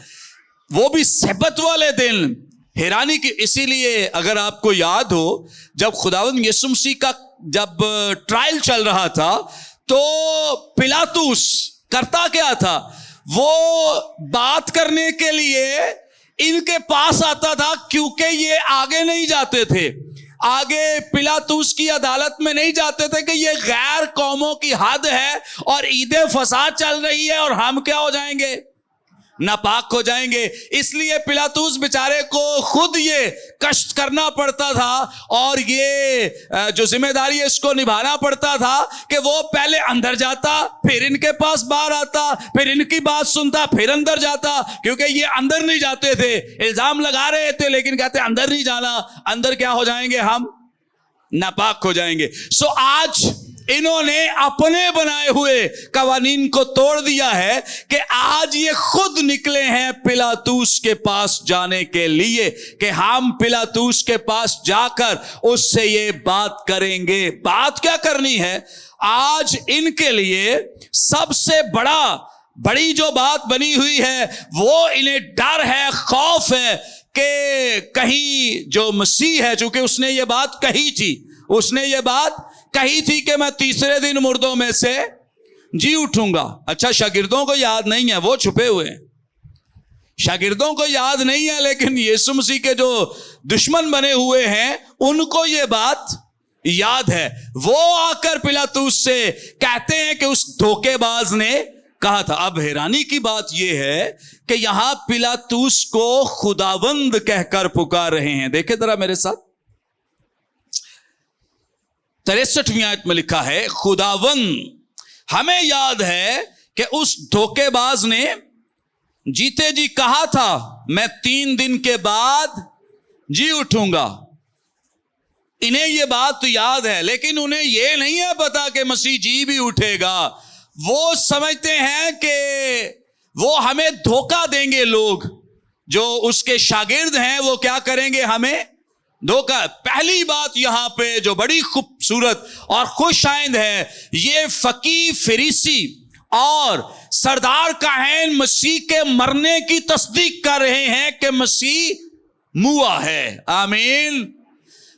वो भी सब्त वाले दिन, हैरानी की। इसीलिए अगर आपको याद हो, जब खुदावंद यीशु मसीह का जब ट्रायल चल रहा था, तो पिलातुस करता क्या था? वो बात करने के लिए इनके पास आता था, क्योंकि ये आगे नहीं जाते थे, आगे पिलातुस की अदालत में नहीं जाते थे कि ये गैर कौमों की हद है और ईद फसाद चल रही है और हम क्या हो जाएंगे? नापाक हो जाएंगे। इसलिए पिलातुस बेचारे को खुद ये कष्ट करना पड़ता था और ये जो जिम्मेदारी है इसको निभाना पड़ता था कि वो पहले अंदर जाता, फिर इनके पास बाहर आता, फिर इनकी बात सुनता, फिर अंदर जाता, क्योंकि ये अंदर नहीं जाते थे। इल्जाम लगा रहे थे लेकिन कहते अंदर नहीं जाना, अंदर क्या हो जाएंगे? हम नापाक हो जाएंगे। सो आज इन्होंने अपने बनाए हुए कवानीन को तोड़ दिया है कि आज ये खुद निकले हैं पिलातुस के पास जाने के लिए कि हम पिलातुस के पास जाकर उससे ये बात करेंगे। बात क्या करनी है? आज इनके लिए सबसे बड़ी जो बात बनी हुई है, वो इन्हें डर है, खौफ है कि कहीं जो मसीह है, चूंकि उसने ये बात कही थी कि मैं तीसरे दिन मुर्दों में से जी उठूंगा। अच्छा, शागिर्दों को याद नहीं है, वो छुपे हुए हैं, शागिर्दों को याद नहीं है, लेकिन यीशु मसीह के जो दुश्मन बने हुए हैं उनको ये बात याद है। वो आकर पिलातुस से कहते हैं कि उस धोखेबाज ने कहा था। अब हैरानी की बात यह है कि यहां पिलातुस को खुदावंद कहकर पुकार रहे हैं। देखे जरा मेरे साथ, 63वीं आयत में लिखा है, खुदावंद। हमें याद है कि उस धोखेबाज ने जीते जी कहा था, मैं 3 दिन के बाद जी उठूंगा। इन्हें ये बात तो याद है, लेकिन उन्हें ये नहीं है पता कि मसीह जी भी उठेगा। वो समझते हैं कि वो हमें धोखा देंगे। लोग जो उसके शागिर्द हैं वो क्या करेंगे, हमें धोखा। पहली बात यहां पे जो बड़ी खूबसूरत और खुशाइंद है, ये फकीह फरीसी और सरदार काहन मसीह के मरने की तस्दीक कर रहे हैं कि मसीह मुआ है। आमीन।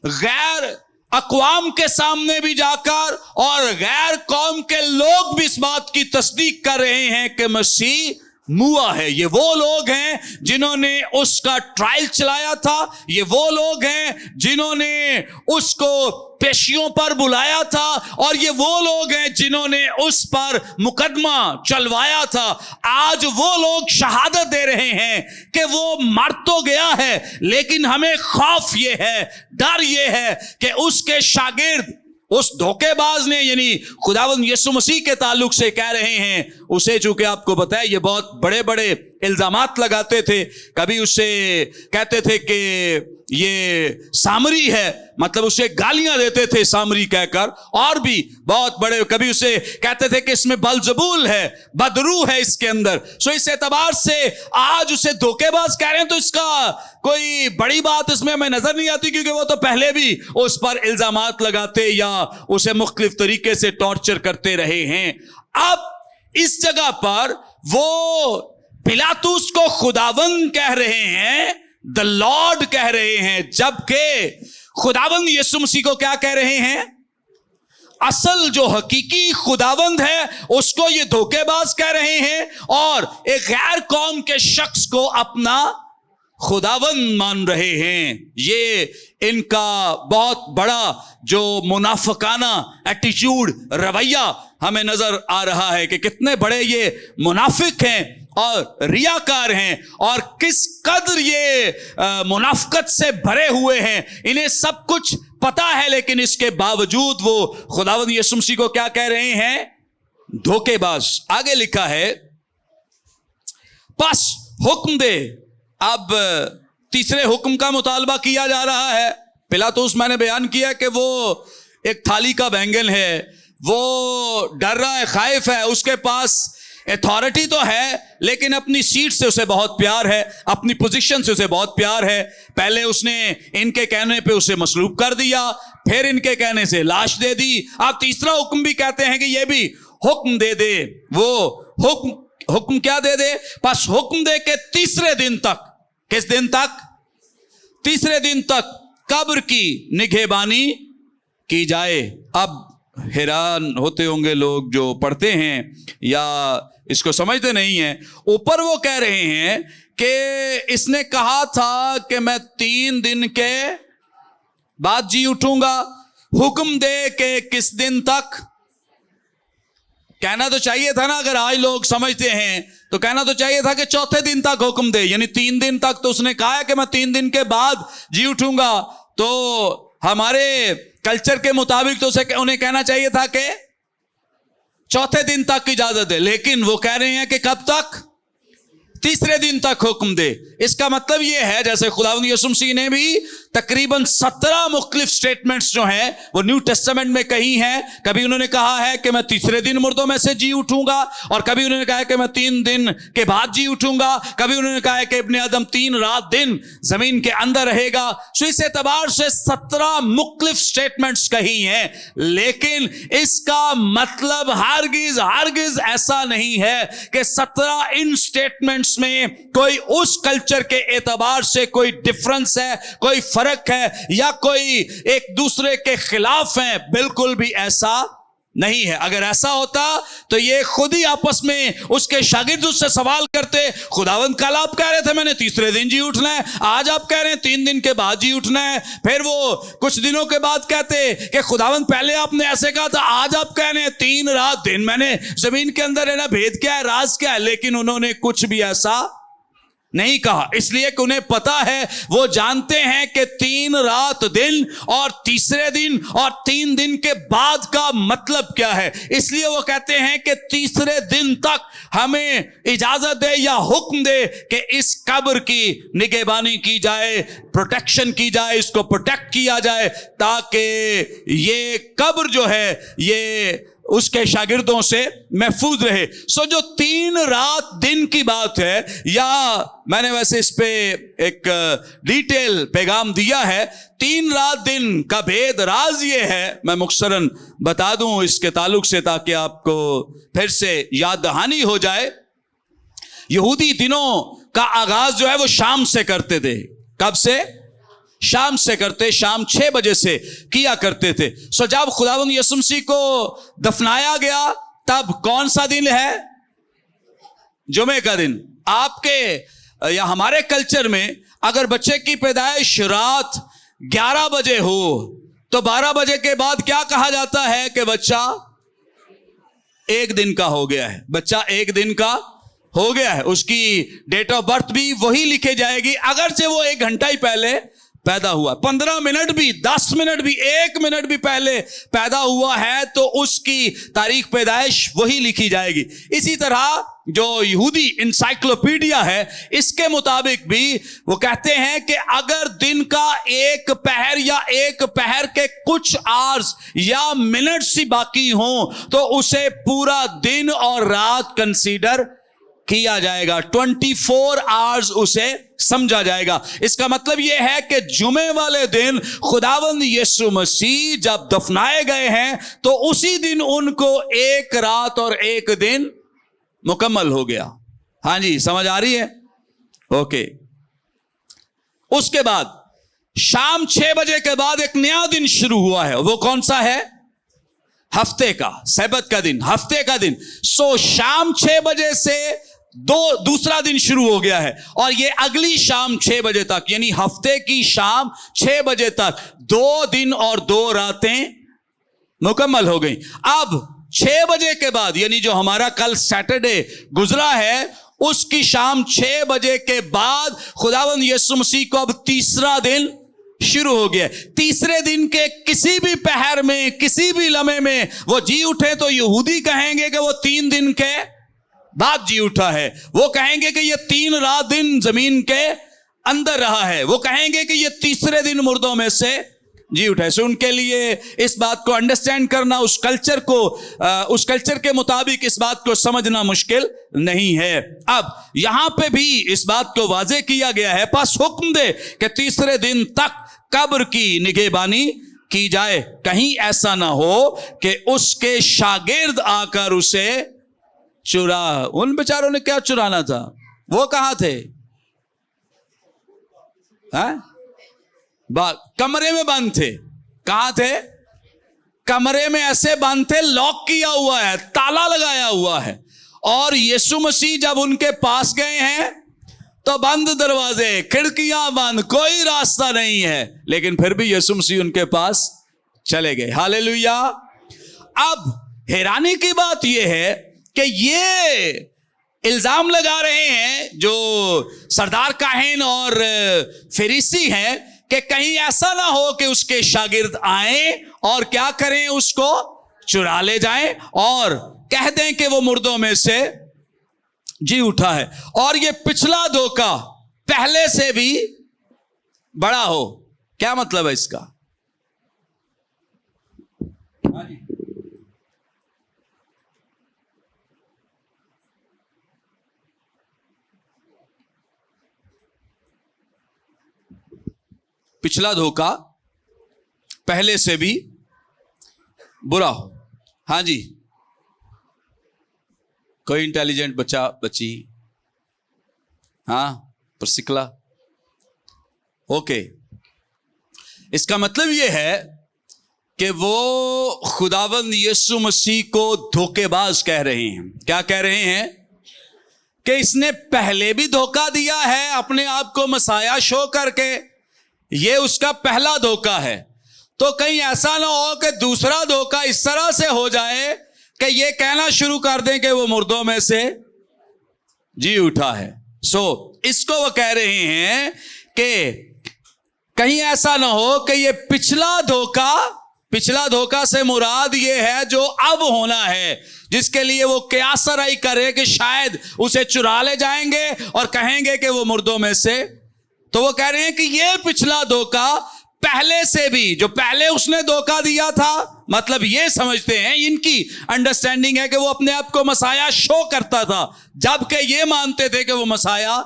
गैर अक़वाम के सामने भी जाकर और गैर कौम के लोग भी इस बात की तस्दीक कर रहे हैं कि मसीह मुआ है। ये वो लोग हैं जिन्होंने उसका ट्रायल चलाया था, ये वो लोग हैं जिन्होंने उसको पेशियों पर बुलाया था, और ये वो लोग हैं जिन्होंने उस पर मुकदमा चलवाया था। आज वो लोग शहादत दे रहे हैं कि वो मर तो गया है, लेकिन हमें खौफ ये है, डर ये है कि उसके शागिर्द उस धोखेबाज ने, यानी खुदावंद यीशु मसीह के ताल्लुक से कह रहे हैं, उसे चूंकि आपको पता है ये बहुत बड़े बड़े इल्जामात लगाते थे। कभी उसे कहते थे कि ये सामरी है, मतलब उसे गालियां देते थे सामरी कहकर, और भी बहुत बड़े, कभी उसे कहते थे कि इसमें बलजबूल है, बदरू है इसके अंदर। सो इस एतबार से आज उसे धोखेबाज कह रहे हैं, तो इसका कोई बड़ी बात इसमें हमें नजर नहीं आती, क्योंकि वो तो पहले भी उस पर इल्जामात लगाते या उसे मुख्तलिफ तरीके से टॉर्चर करते रहे हैं। अब इस जगह पर वो पिलातुस को खुदावंद कह रहे हैं, द लॉर्ड कह रहे हैं, जबकि खुदावंद यीशु मसीह को क्या कह रहे हैं? असल जो हकीकी खुदावंद है उसको ये धोखेबाज कह रहे हैं, और एक गैर कौम के शख्स को अपना खुदावंद मान रहे हैं। ये इनका बहुत बड़ा जो मुनाफिकाना एटीट्यूड, रवैया हमें नजर आ रहा है कि कितने बड़े ये मुनाफिक हैं और रियाकार हैं, और किस कदर ये मुनाफिकत से भरे हुए हैं। इन्हें सब कुछ पता है, लेकिन इसके बावजूद वो खुदावंद यीशु मसीह को क्या कह रहे हैं? धोखेबाज। आगे लिखा है, बस हुक्म दे। अब तीसरे हुक्म का मुतालबा किया जा रहा है। पिलातुस, मैंने बयान किया कि वो एक थाली का बैंगन है, वो डर रहा है, खाइफ है, उसके पास अथॉरिटी तो है, लेकिन अपनी सीट से उसे बहुत प्यार है, अपनी पोजीशन से उसे बहुत प्यार है। पहले उसने इनके कहने पे उसे मसलूब कर दिया, फिर इनके कहने से लाश दे दी। अब तीसरा हुक्म भी कहते हैं कि ये भी हुक्म दे दे। वो हुक्म क्या दे दे? बस हुक्म दे के तीसरे दिन तक, किस दिन तक? तीसरे दिन तक कब्र की निगहबानी की जाए। अब हैरान होते होंगे लोग जो पढ़ते हैं या इसको समझते नहीं हैं। ऊपर वो कह रहे हैं कि इसने कहा था कि मैं 3 दिन के बाद जी उठूंगा। हुक्म दे के किस दिन तक? कहना तो चाहिए था ना, अगर आज लोग समझते हैं तो कहना तो चाहिए था कि चौथे दिन तक हुक्म दे, यानी 3 दिन तक। तो उसने कहा है कि मैं 3 दिन के बाद जी उठूंगा, तो हमारे कल्चर के मुताबिक तो उसे उन्हें कहना चाहिए था कि चौथे दिन तक की इजाजत है, लेकिन वो कह रहे हैं कि कब तक? तीसरे दिन तक हुक्म दे। इसका मतलब यह है, जैसे खुदावंद यीशु मसीह ने भी तकरीबन 17 मुख्तलिफ स्टेटमेंट्स जो हैं वो न्यू टेस्टामेंट में कही हैं। कभी उन्होंने कहा है कि मैं तीसरे दिन मुर्दों में से जी उठूंगा, और कभी उन्होंने कहा है कि मैं 3 दिन के बाद जी उठूंगा, कभी उन्होंने कहा है कि इब्ने आदम 3 रात दिन जमीन के अंदर रहेगा। सो इस एतबार से 17 मुख्तलिफ स्टेटमेंट्स कही हैं, लेकिन इसका मतलब हरगिज ऐसा नहीं है कि 17 इन स्टेटमेंट्स में कोई उस कल्चर के एतबार से कोई डिफरेंस है, कोई फर्क है, या कोई एक दूसरे के खिलाफ है। बिल्कुल भी ऐसा नहीं है। अगर ऐसा होता तो ये खुद ही आपस में उसके शागिर्द उससे सवाल करते, खुदावंद कल आप कह रहे थे मैंने तीसरे दिन जी उठना है, आज आप कह रहे हैं 3 दिन के बाद जी उठना है। फिर वो कुछ दिनों के बाद कहते कि खुदावंद पहले आपने ऐसे कहा था, आज आप कह रहे हैं 3 रात दिन मैंने जमीन के अंदर रहना, भेद क्या है, राज क्या है? लेकिन उन्होंने कुछ भी ऐसा नहीं कहा, इसलिए कि उन्हें पता है, वो जानते हैं कि 3 रात दिन और तीसरे दिन और 3 दिन के बाद का मतलब क्या है। इसलिए वो कहते हैं कि तीसरे दिन तक हमें इजाजत दे या हुक्म दे कि इस कब्र की निगहबानी की जाए, प्रोटेक्शन की जाए, इसको प्रोटेक्ट किया जाए, ताकि ये कब्र जो है ये उसके शागिर्दों से महफूज रहे। सो जो 3 रात दिन की बात है, या मैंने वैसे इस पे एक डिटेल पैगाम दिया है, 3 रात दिन का भेद राज ये है, मैं मुख्तसरन बता दूं इसके ताल्लुक से ताकि आपको फिर से याद दहानी हो जाए। यहूदी दिनों का आगाज जो है वो शाम से करते थे। कब से? शाम से करते, शाम 6 बजे से किया करते थे। सो जब खुदावंद यीशु मसीह को दफनाया गया, तब कौन सा दिन है? जुमे का दिन। आपके या हमारे कल्चर में अगर बच्चे की पैदाइश रात 11 बजे हो तो 12 बजे के बाद क्या कहा जाता है कि बच्चा 1 दिन का हो गया है, बच्चा 1 दिन का हो गया है। उसकी डेट ऑफ बर्थ भी वही लिखे जाएगी, अगरचे वो 1 घंटा ही पहले पैदा हुआ, 15 मिनट भी, 10 मिनट भी, 1 मिनट भी पहले पैदा हुआ है तो उसकी तारीख पैदाइश वही लिखी जाएगी। इसी तरह जो यहूदी इंसाइक्लोपीडिया है, इसके मुताबिक भी वो कहते हैं कि अगर दिन का 1 पहर या 1 पहर के कुछ आवर्स या मिनट्स ही बाकी हों तो उसे पूरा दिन और रात कंसीडर किया जाएगा, 24 आवर्स उसे समझा जाएगा। इसका मतलब यह है कि जुमे वाले दिन खुदावंद यीशु मसीह जब दफनाए गए हैं तो उसी दिन उनको 1 रात और 1 दिन मुकम्मल हो गया। हाँ जी, समझ आ रही है? ओके। उसके बाद शाम 6 बजे के बाद एक नया दिन शुरू हुआ है। वो कौन सा है? हफ्ते का, सब्त का दिन, हफ्ते का दिन। सो शाम 6 बजे से दूसरा दिन शुरू हो गया है और ये अगली शाम 6 बजे तक, यानी हफ्ते की शाम 6 बजे तक 2 दिन और 2 रातें मुकम्मल हो गई। अब 6 बजे के बाद, यानी जो हमारा कल सैटरडे गुजरा है, उसकी शाम 6 बजे के बाद खुदावंद यीशु मसीह को अब तीसरा दिन शुरू हो गया। तीसरे दिन के किसी भी पहर में, किसी भी लम्हे में वो जी उठे तो यहूदी कहेंगे कि वो 3 दिन के बाद जी उठा है। वो कहेंगे कि ये 3 रात दिन जमीन के अंदर रहा है। वो कहेंगे कि ये तीसरे दिन मुर्दों में से जी उठा है। सो उनके लिए इस बात को अंडरस्टैंड करना, उस कल्चर के मुताबिक इस बात को समझना मुश्किल नहीं है। अब यहां पे भी इस बात को वाजे किया गया है, पास हुक्म दे कि तीसरे दिन तक कब्र की निगहबानी की जाए, कहीं ऐसा ना हो कि उसके शागिर्द आकर उसे उन बेचारों ने क्या चुराना था? वो कहां थे? कमरे में बंद थे। कहां थे? कमरे में ऐसे बंद थे, लॉक किया हुआ है, ताला लगाया हुआ है। और यीशु मसीह जब उनके पास गए हैं तो बंद दरवाजे, खिड़कियां बंद, कोई रास्ता नहीं है, लेकिन फिर भी यीशु मसीह उनके पास चले गए। हालेलुया। अब हैरानी की बात यह है कि ये इल्जाम लगा रहे हैं जो सरदार काहिन और फरीसी हैं कि कहीं ऐसा ना हो कि उसके शागिर्द आए और क्या करें, उसको चुरा ले जाएं और कह दें कि वो मुर्दों में से जी उठा है, और ये पिछला धोखा पहले से भी बड़ा हो। क्या मतलब है इसका? पिछला धोखा पहले से भी बुरा हो। हाँ जी, कोई इंटेलिजेंट बच्चा बच्ची? हाँ, परसिकला। ओके, इसका मतलब यह है कि वो खुदावंद यीशु मसीह को धोखेबाज कह रहे हैं। क्या कह रहे हैं? कि इसने पहले भी धोखा दिया है अपने आप को मसाया शो करके, ये उसका पहला धोखा है। तो कहीं ऐसा ना हो कि दूसरा धोखा इस तरह से हो जाए कि ये कहना शुरू कर दें कि वो मुर्दों में से जी उठा है। इसको वो कह रहे हैं कि कहीं ऐसा ना हो कि ये पिछला धोखा से मुराद ये है जो अब होना है, जिसके लिए वो कयासराई करे कि शायद उसे चुरा ले जाएंगे और कहेंगे कि वो मुर्दों में से। तो वो कह रहे हैं कि ये पिछला धोखा पहले से भी, जो पहले उसने धोखा दिया था, मतलब ये समझते हैं, इनकी अंडरस्टैंडिंग है कि वो अपने आप को मसाया शो करता था, जबकि ये मानते थे कि वो मसाया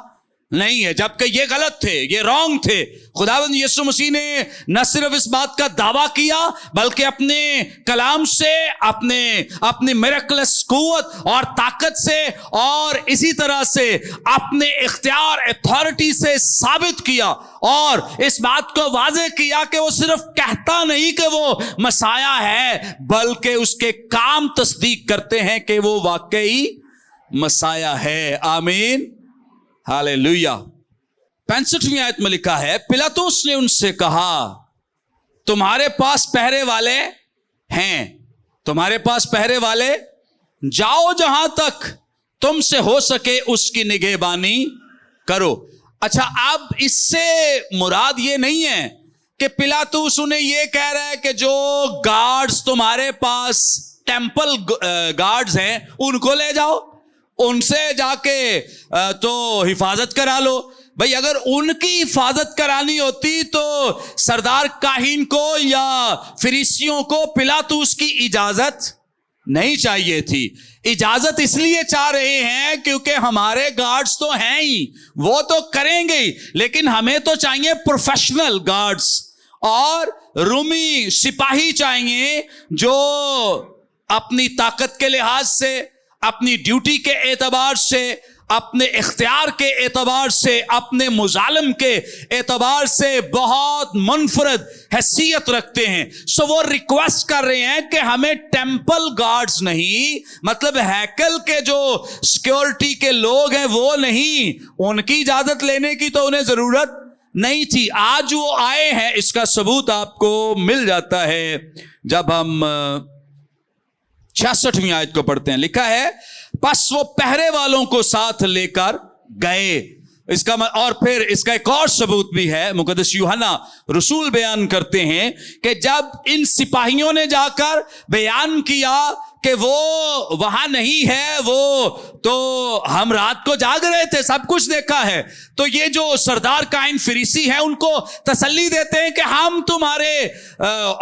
नहीं है, जबकि ये गलत थे, ये रॉन्ग थे। खुदावंद यीशु मसीह ने न सिर्फ इस बात का दावा किया बल्कि अपने कलाम से, अपनी मिरेकलस कुव्वत और ताकत से और इसी तरह से अपने इख्तियार अथॉरिटी से साबित किया और इस बात को वाज़ेह किया कि वो सिर्फ कहता नहीं कि वो मसाया है, बल्कि उसके काम तस्दीक करते हैं कि वो वाकई मसाया है। आमीन, हालेलुया। 65वीं आयत में लिखा है, पिलातुस ने उनसे कहा, तुम्हारे पास पहरे वाले हैं, तुम्हारे पास पहरे वाले, जाओ जहां तक तुमसे हो सके उसकी निगहबानी करो। अच्छा, अब इससे मुराद ये नहीं है कि पिलातुस उन्हें ये कह रहा है कि जो गार्ड्स तुम्हारे पास टेंपल गार्ड्स हैं उनको ले जाओ, उनसे जाके तो हिफाजत करा लो। भाई, अगर उनकी हिफाजत करानी होती तो सरदार काहिन को या फरीसियों को पिलातुस की इजाजत नहीं चाहिए थी। इजाजत इसलिए चाह रहे हैं क्योंकि हमारे गार्ड्स तो हैं ही, वो तो करेंगे ही, लेकिन हमें तो चाहिए प्रोफेशनल गार्ड्स और रूमी सिपाही चाहिए जो अपनी ताकत के लिहाज से, अपनी ड्यूटी के एतबार से, अपने इख्तियार के एतबार से, अपने मुजालिम के एतबार से बहुत मुनफरद हैसियत रखते हैं। सो वो रिक्वेस्ट कर रहे हैं कि हमें टेंपल गार्ड्स नहीं, मतलब हैकल के जो सिक्योरिटी के लोग हैं वो नहीं, उनकी इजाजत लेने की तो उन्हें जरूरत नहीं थी। आज वो आए हैं, इसका सबूत आपको मिल जाता है जब हम 66वीं आयत को पढ़ते हैं। लिखा है, बस वो पहरे वालों को साथ लेकर गए। इसका और फिर इसका एक और सबूत भी है, मुकद्दस यूहन्ना रसूल बयान करते हैं कि जब इन सिपाहियों ने जाकर बयान किया कि वो वहां नहीं है, वो तो हम रात को जाग रहे थे, सब कुछ देखा है, तो ये जो सरदार काइन फरीसी है उनको तसल्ली देते हैं कि हम तुम्हारे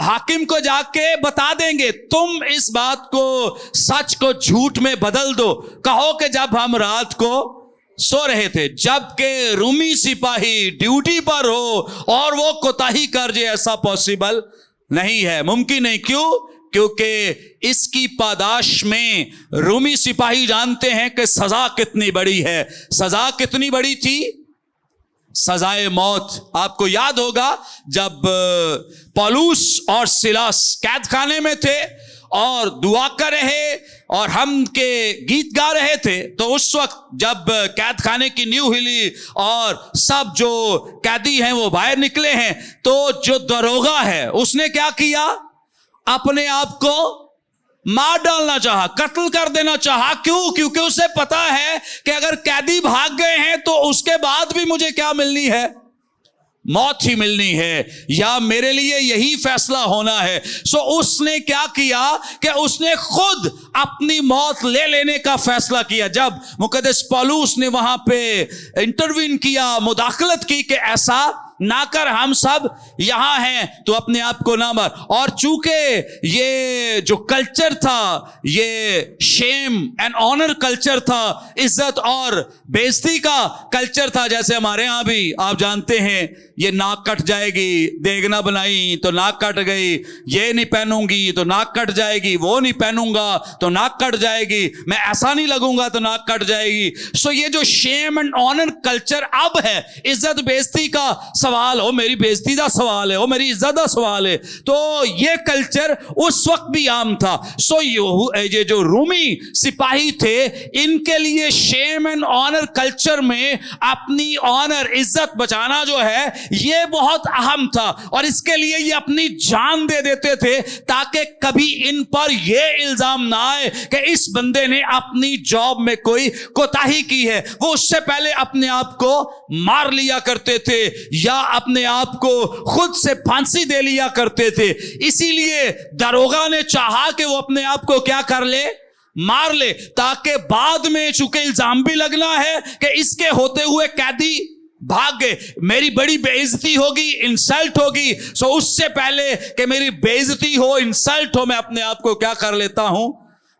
हाकिम को जाके बता देंगे, तुम इस बात को, सच को झूठ में बदल दो, कहो कि जब हम रात को सो रहे थे, जबकि रूमी सिपाही ड्यूटी पर हो और वो कोताही कर जाए, ऐसा पॉसिबल नहीं है, मुमकिन नहीं। क्यों? क्योंकि इसकी पादाश में रूमी सिपाही जानते हैं कि सजा कितनी बड़ी है। सजा कितनी बड़ी थी? सजाए मौत। आपको याद होगा जब पौलुस और सिलास कैद खाने में थे और दुआ कर रहे और हम के गीत गा रहे थे, तो उस वक्त जब कैद खाने की नींव हिली और सब जो कैदी हैं वो बाहर निकले हैं, तो जो दरोगा है उसने क्या किया? अपने आप को मार डालना चाहा, कत्ल कर देना चाहा। क्यों? क्योंकि उसे पता है कि अगर कैदी भाग गए हैं तो उसके बाद भी मुझे क्या मिलनी है? मौत ही मिलनी है, या मेरे लिए यही फैसला होना है। सो उसने क्या किया कि उसने खुद अपनी मौत ले लेने का फैसला किया। जब मुकद्दस पौलुस ने वहां पे इंटरवीन किया, मुदाखलत की कि ऐसा ना कर, हम सब यहां हैं, तो अपने आप को ना मार। और चूंकि ये जो कल्चर था, ये शेम एंड ऑनर कल्चर था, इज्जत और बेइज्जती का कल्चर था, जैसे हमारे यहां भी आप जानते हैं, ये नाक कट जाएगी, देगना बनाई तो नाक कट गई, ये नहीं पहनूंगी तो नाक कट जाएगी, वो नहीं पहनूंगा तो नाक कट जाएगी, मैं ऐसा नहीं लगूंगा तो नाक कट जाएगी। सो ये जो शेम एंड ऑनर कल्चर अब है, इज्जत बेइज्जती का सवाल, ओ मेरी बेइज्जती का सवाल है, ओ मेरी इज्जत का सवाल है। तो ये कल्चर उस वक्त भी आम था। सो ये जो रूमी सिपाही थे, इनके लिए शेम एंड ऑनर कल्चर में अपनी ऑनर, इज्जत बचाना जो है ये बहुत अहम था, और इसके लिए ये अपनी जान दे देते थे ताकि कभी इन पर ये इल्जाम ना आए कि इस बंदे ने अपनी जॉब में कोई कोताही की है। वो उससे पहले अपने आप को मार लिया करते थे या अपने आप को खुद से फांसी दे लिया करते थे। इसीलिए दरोगा ने चाहा कि वो अपने आप को क्या कर ले, मार ले, ताकि बाद में चूंकि इल्जाम भी लगना है कि इसके होते हुए कैदी भाग गए, मेरी बड़ी बेइज्जती होगी, इंसल्ट होगी। सो उससे पहले कि मेरी बेइज्जती हो, इंसल्ट हो, मैं अपने आप को क्या कर लेता हूं,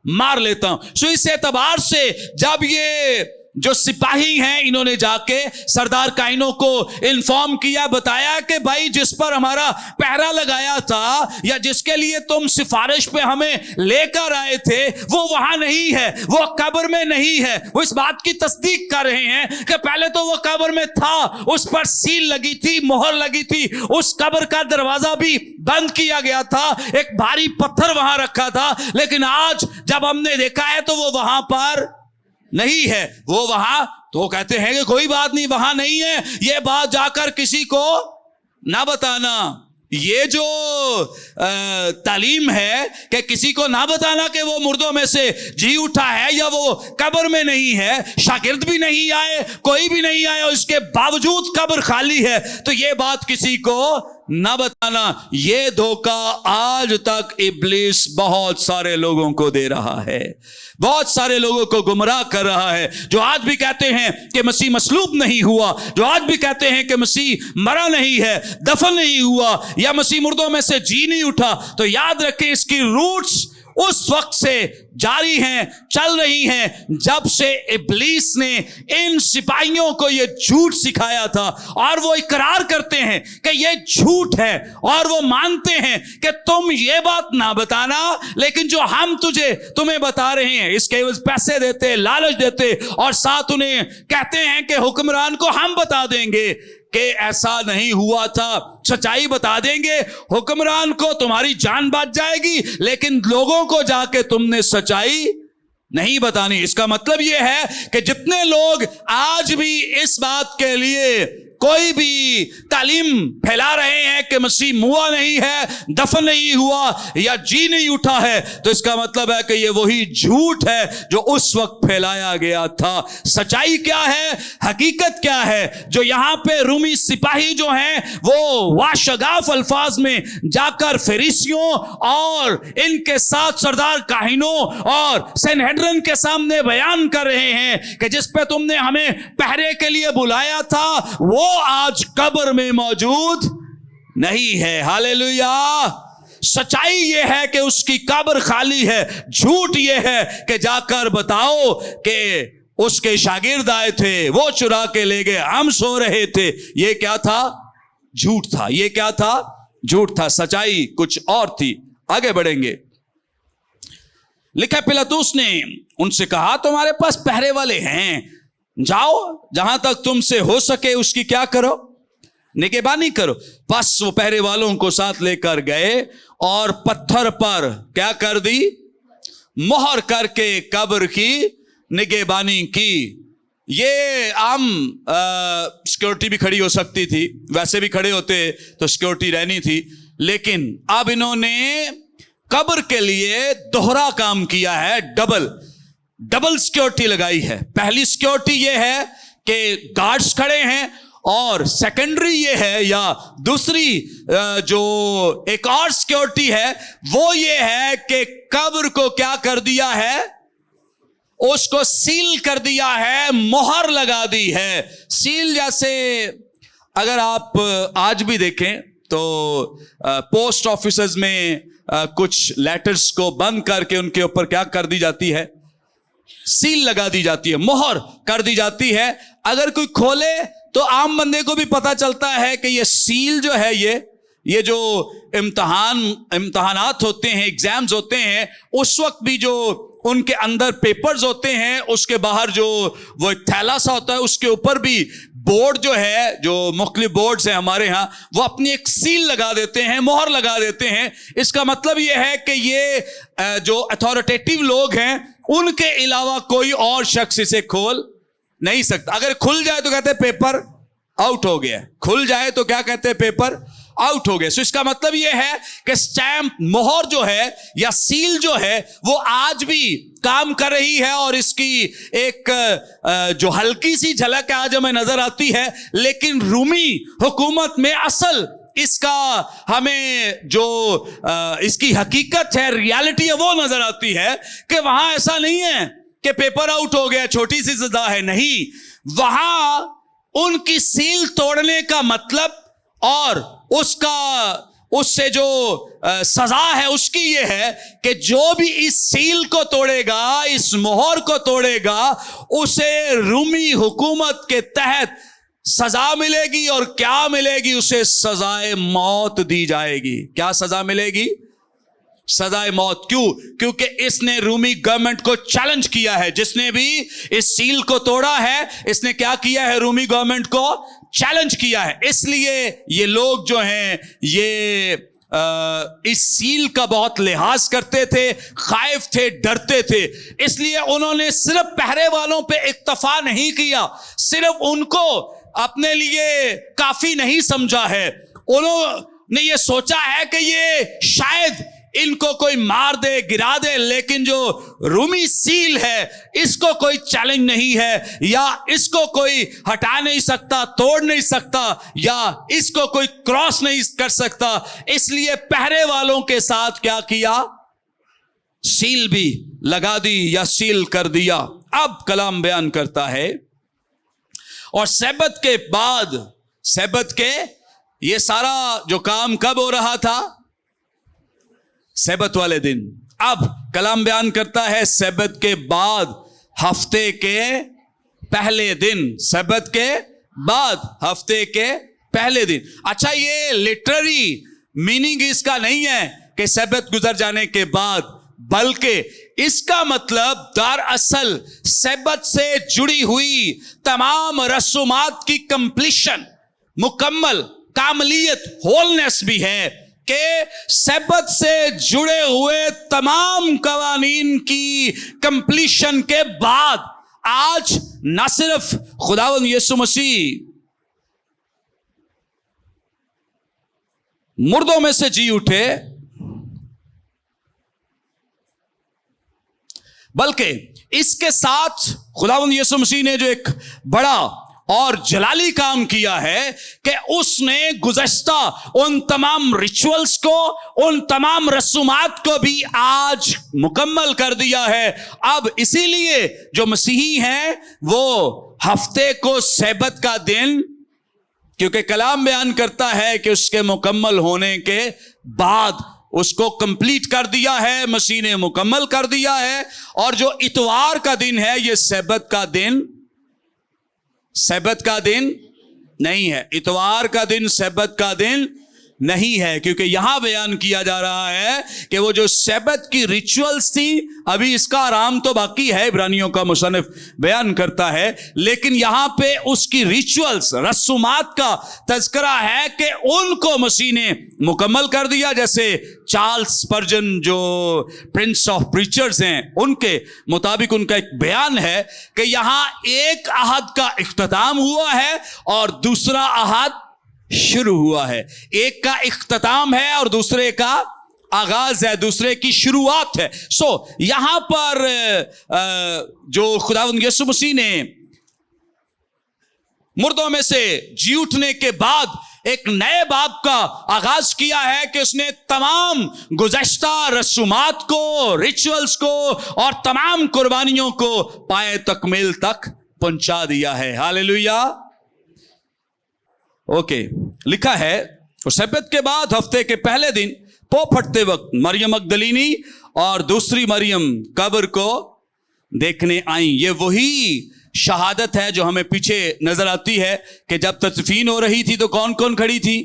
मार लेता हूं। सो इस एतबार से जब ये जो सिपाही हैं, इन्होंने जाके सरदार काइनो को इन्फॉर्म किया, बताया कि भाई जिस पर हमारा पहरा लगाया था या जिसके लिए तुम सिफारिश पे हमें लेकर आए थे, वो वहां नहीं है, वो कब्र में नहीं है। वो इस बात की तस्दीक कर रहे हैं कि पहले तो वो कब्र में था, उस पर सील लगी थी, मोहर लगी थी, उस कब्र का दरवाजा भी बंद किया गया था, एक भारी पत्थर वहां रखा था, लेकिन आज जब हमने देखा है तो वो वहां पर नहीं है, वो वहां, तो कहते हैं कि कोई बात नहीं, वहां नहीं है, ये बात जाकर किसी को ना बताना। ये जो तालीम है कि किसी को ना बताना कि वो मुर्दों में से जी उठा है या वो कब्र में नहीं है, शागिर्द भी नहीं आए, कोई भी नहीं आया, उसके बावजूद कब्र खाली है, तो ये बात किसी को ना बताना। ये धोखा आज तक इब्लीस बहुत सारे लोगों को दे रहा है, बहुत सारे लोगों को गुमराह कर रहा है, जो आज भी कहते हैं कि मसीह मसलूब नहीं हुआ, जो आज भी कहते हैं कि मसीह मरा नहीं है, दफन नहीं हुआ, या मसीह मुर्दों में से जी नहीं उठा। तो याद रखें, इसकी रूट्स उस वक्त से जारी हैं, चल रही हैं, जब से इब्लीस ने इन सिपाहियों को ये झूठ सिखाया था, और वो इकरार करते हैं कि ये झूठ है, और वो मानते हैं कि तुम ये बात ना बताना, लेकिन जो हम तुम्हें बता रहे हैं इसके एवज पैसे देते, लालच देते, और साथ उन्हें कहते हैं कि हुक्मरान को हम बता देंगे कि ऐसा नहीं हुआ था, सच्चाई बता देंगे, हुक्मरान को तुम्हारी जान बच जाएगी, लेकिन लोगों को जाके तुमने सच्चाई नहीं बतानी। इसका मतलब यह है कि जितने लोग आज भी इस बात के लिए कोई भी तालीम फैला रहे हैं कि मसीह मुआ नहीं है, दफन नहीं हुआ या जी नहीं उठा है, तो इसका मतलब है कि ये वही झूठ है जो उस वक्त फैलाया गया था। सच्चाई क्या है, हकीकत क्या है? जो यहाँ पे रूमी सिपाही जो हैं वो वाशगाफ अल्फाज में जाकर फरीसियों और इनके साथ सरदार काहिनों और सनहेड्रिन के सामने बयान कर रहे हैं कि जिस पे तुमने हमें पहरे के लिए बुलाया था वो आज कब्र में मौजूद नहीं है। हालेलुया। सच्चाई यह है कि उसकी कब्र खाली है, झूठ यह है कि जाकर बताओ कि उसके शागिर्द आए थे, वो चुरा के ले गए, हम सो रहे थे। ये क्या था? झूठ था। ये क्या था? झूठ था। सच्चाई कुछ और थी। आगे बढ़ेंगे। लिखा पिलातुस ने उनसे कहा तुम्हारे पास पहरे वाले हैं, जाओ जहां तक तुमसे हो सके उसकी क्या करो, निगहबानी करो। बस वो पहरे वालों को साथ लेकर गए और पत्थर पर क्या कर दी? मोहर करके कब्र की निगहबानी की। ये आम सिक्योरिटी भी खड़ी हो सकती थी, वैसे भी खड़े होते तो सिक्योरिटी रहनी थी, लेकिन अब इन्होंने कब्र के लिए दोहरा काम किया है, डबल सिक्योरिटी लगाई है। पहली सिक्योरिटी ये है कि गार्ड्स खड़े हैं, और सेकेंडरी ये है या दूसरी जो एक और सिक्योरिटी है वो ये है कि कब्र को क्या कर दिया है? उसको सील कर दिया है, मोहर लगा दी है। सील जैसे अगर आप आज भी देखें तो पोस्ट ऑफिसेज में कुछ लेटर्स को बंद करके उनके ऊपर क्या कर दी जाती है? सील लगा दी जाती है, मोहर कर दी जाती है। अगर कोई खोले तो आम बंदे को भी पता चलता है कि ये सील जो है, ये जो इम्तहानात होते हैं, एग्जाम्स होते हैं, उस वक्त भी जो उनके अंदर पेपर्स होते हैं, उसके बाहर जो वो एक थैला सा होता है, उसके ऊपर भी बोर्ड जो है, जो मुख्तलिफ बोर्ड्स हैं हमारे यहाँ, वो अपनी एक सील लगा देते हैं, मोहर लगा देते हैं। इसका मतलब ये है कि ये जो अथॉरिटेटिव लोग हैं उनके अलावा कोई और शख्स इसे खोल नहीं सकता। अगर खुल जाए तो कहते हैं पेपर आउट हो गया, खुल जाए तो क्या कहते हैं, पेपर आउट हो गया। सो इसका मतलब यह है कि स्टैंप, मोहर जो है या सील जो है वो आज भी काम कर रही है, और इसकी एक जो हल्की सी झलक आज हमें नजर आती है, लेकिन रूमी हुकूमत में असल इसका हमें जो इसकी हकीकत है, रियलिटी है, वो नजर आती है कि वहां ऐसा नहीं है कि पेपर आउट हो गया, छोटी सी सजा है। नहीं, वहां उनकी सील तोड़ने का मतलब और उससे जो सजा है उसकी ये है कि जो भी इस सील को तोड़ेगा, इस मोहर को तोड़ेगा, उसे रूमी हुकूमत के तहत सजा मिलेगी। और क्या मिलेगी? उसे सजाए मौत दी जाएगी। क्या सजा मिलेगी? सजाए मौत। क्यों? क्योंकि इसने रूमी गवर्नमेंट को चैलेंज किया है। जिसने भी इस सील को तोड़ा है, इसने क्या किया है? रूमी गवर्नमेंट को चैलेंज किया है। इसलिए ये लोग जो हैं ये इस सील का बहुत लिहाज करते थे, खाइफ थे, डरते थे। इसलिए उन्होंने सिर्फ पहरे वालों पे इक्तफा नहीं किया, सिर्फ उनको अपने लिए काफी नहीं समझा है। उन्होंने ये सोचा है कि ये शायद इनको कोई मार दे, गिरा दे, लेकिन जो रूमी सील है इसको कोई चैलेंज नहीं है, या इसको कोई हटा नहीं सकता, तोड़ नहीं सकता, या इसको कोई क्रॉस नहीं कर सकता। इसलिए पहरे वालों के साथ क्या किया? सील भी लगा दी या सील कर दिया। अब कलाम बयान करता है, और सब्त के बाद, सब्त के ये सारा जो काम कब हो रहा था? सब्त वाले दिन। अब कलाम बयान करता है सब्त के बाद हफ्ते के पहले दिन, सब्त के बाद हफ्ते के पहले दिन। अच्छा, ये लिटररी मीनिंग इसका नहीं है कि सब्त गुजर जाने के बाद, बल्कि इसका मतलब दरअसल सब्त से जुड़ी हुई तमाम रसूमात की कंप्लीशन, मुकम्मल, कामलियत, होलनेस भी है कि सब्त से जुड़े हुए तमाम कवानीन की कंप्लीशन के बाद आज न सिर्फ खुदावंद यीशु मसीह मुर्दों में से जी उठे, बल्कि इसके साथ खुदावंद यीशु मसीह ने जो एक बड़ा और जलाली काम किया है कि उसने गुज़श्ता उन तमाम रिचुअल्स को, उन तमाम रसूमात को भी आज मुकम्मल कर दिया है। अब इसीलिए जो मसीही हैं वो हफ्ते को सब्त का दिन, क्योंकि कलाम बयान करता है कि उसके मुकम्मल होने के बाद उसको कंप्लीट कर दिया है, मसीह ने मुकम्मल कर दिया है। और जो इतवार का दिन है, ये सब्त का दिन, सब्त का दिन नहीं है। इतवार का दिन सब्त का दिन नहीं है, क्योंकि यहां बयान किया जा रहा है कि वो जो सब्त की रिचुअल्स थी, अभी इसका आराम तो बाकी है, इब्रानियों का मुसन्निफ बयान करता है, लेकिन यहां पे उसकी रिचुअल्स, रसूमात का तज़किरा है कि उनको मसीह ने मुकम्मल कर दिया। जैसे चार्ल्स स्पर्जन जो प्रिंस ऑफ प्रीचर्स हैं, उनके मुताबिक उनका एक बयान है कि यहां एक अहद का इख्तिताम हुआ है और दूसरा अहद शुरू हुआ है। एक का इख्तिताम है और दूसरे का आगाज है, दूसरे की शुरुआत है। सो यहां पर जो खुदावंद यीशु मसीह ने मुर्दों में से जी उठने के बाद एक नए बाब का आगाज किया है कि उसने तमाम गुज़श्ता रसूमात को, रिचुअल्स को और तमाम कुर्बानियों को पाए तकमील तक पहुंचा दिया है। हालेलुया। ओके, लिखा है, और सब्त के बाद हफ्ते के पहले दिन पो फटते वक्त मरियम मगदलीनी और दूसरी मरियम कब्र को देखने आई। ये वही शहादत है जो हमें पीछे नजर आती है कि जब तदफीन हो रही थी तो कौन कौन खड़ी थी?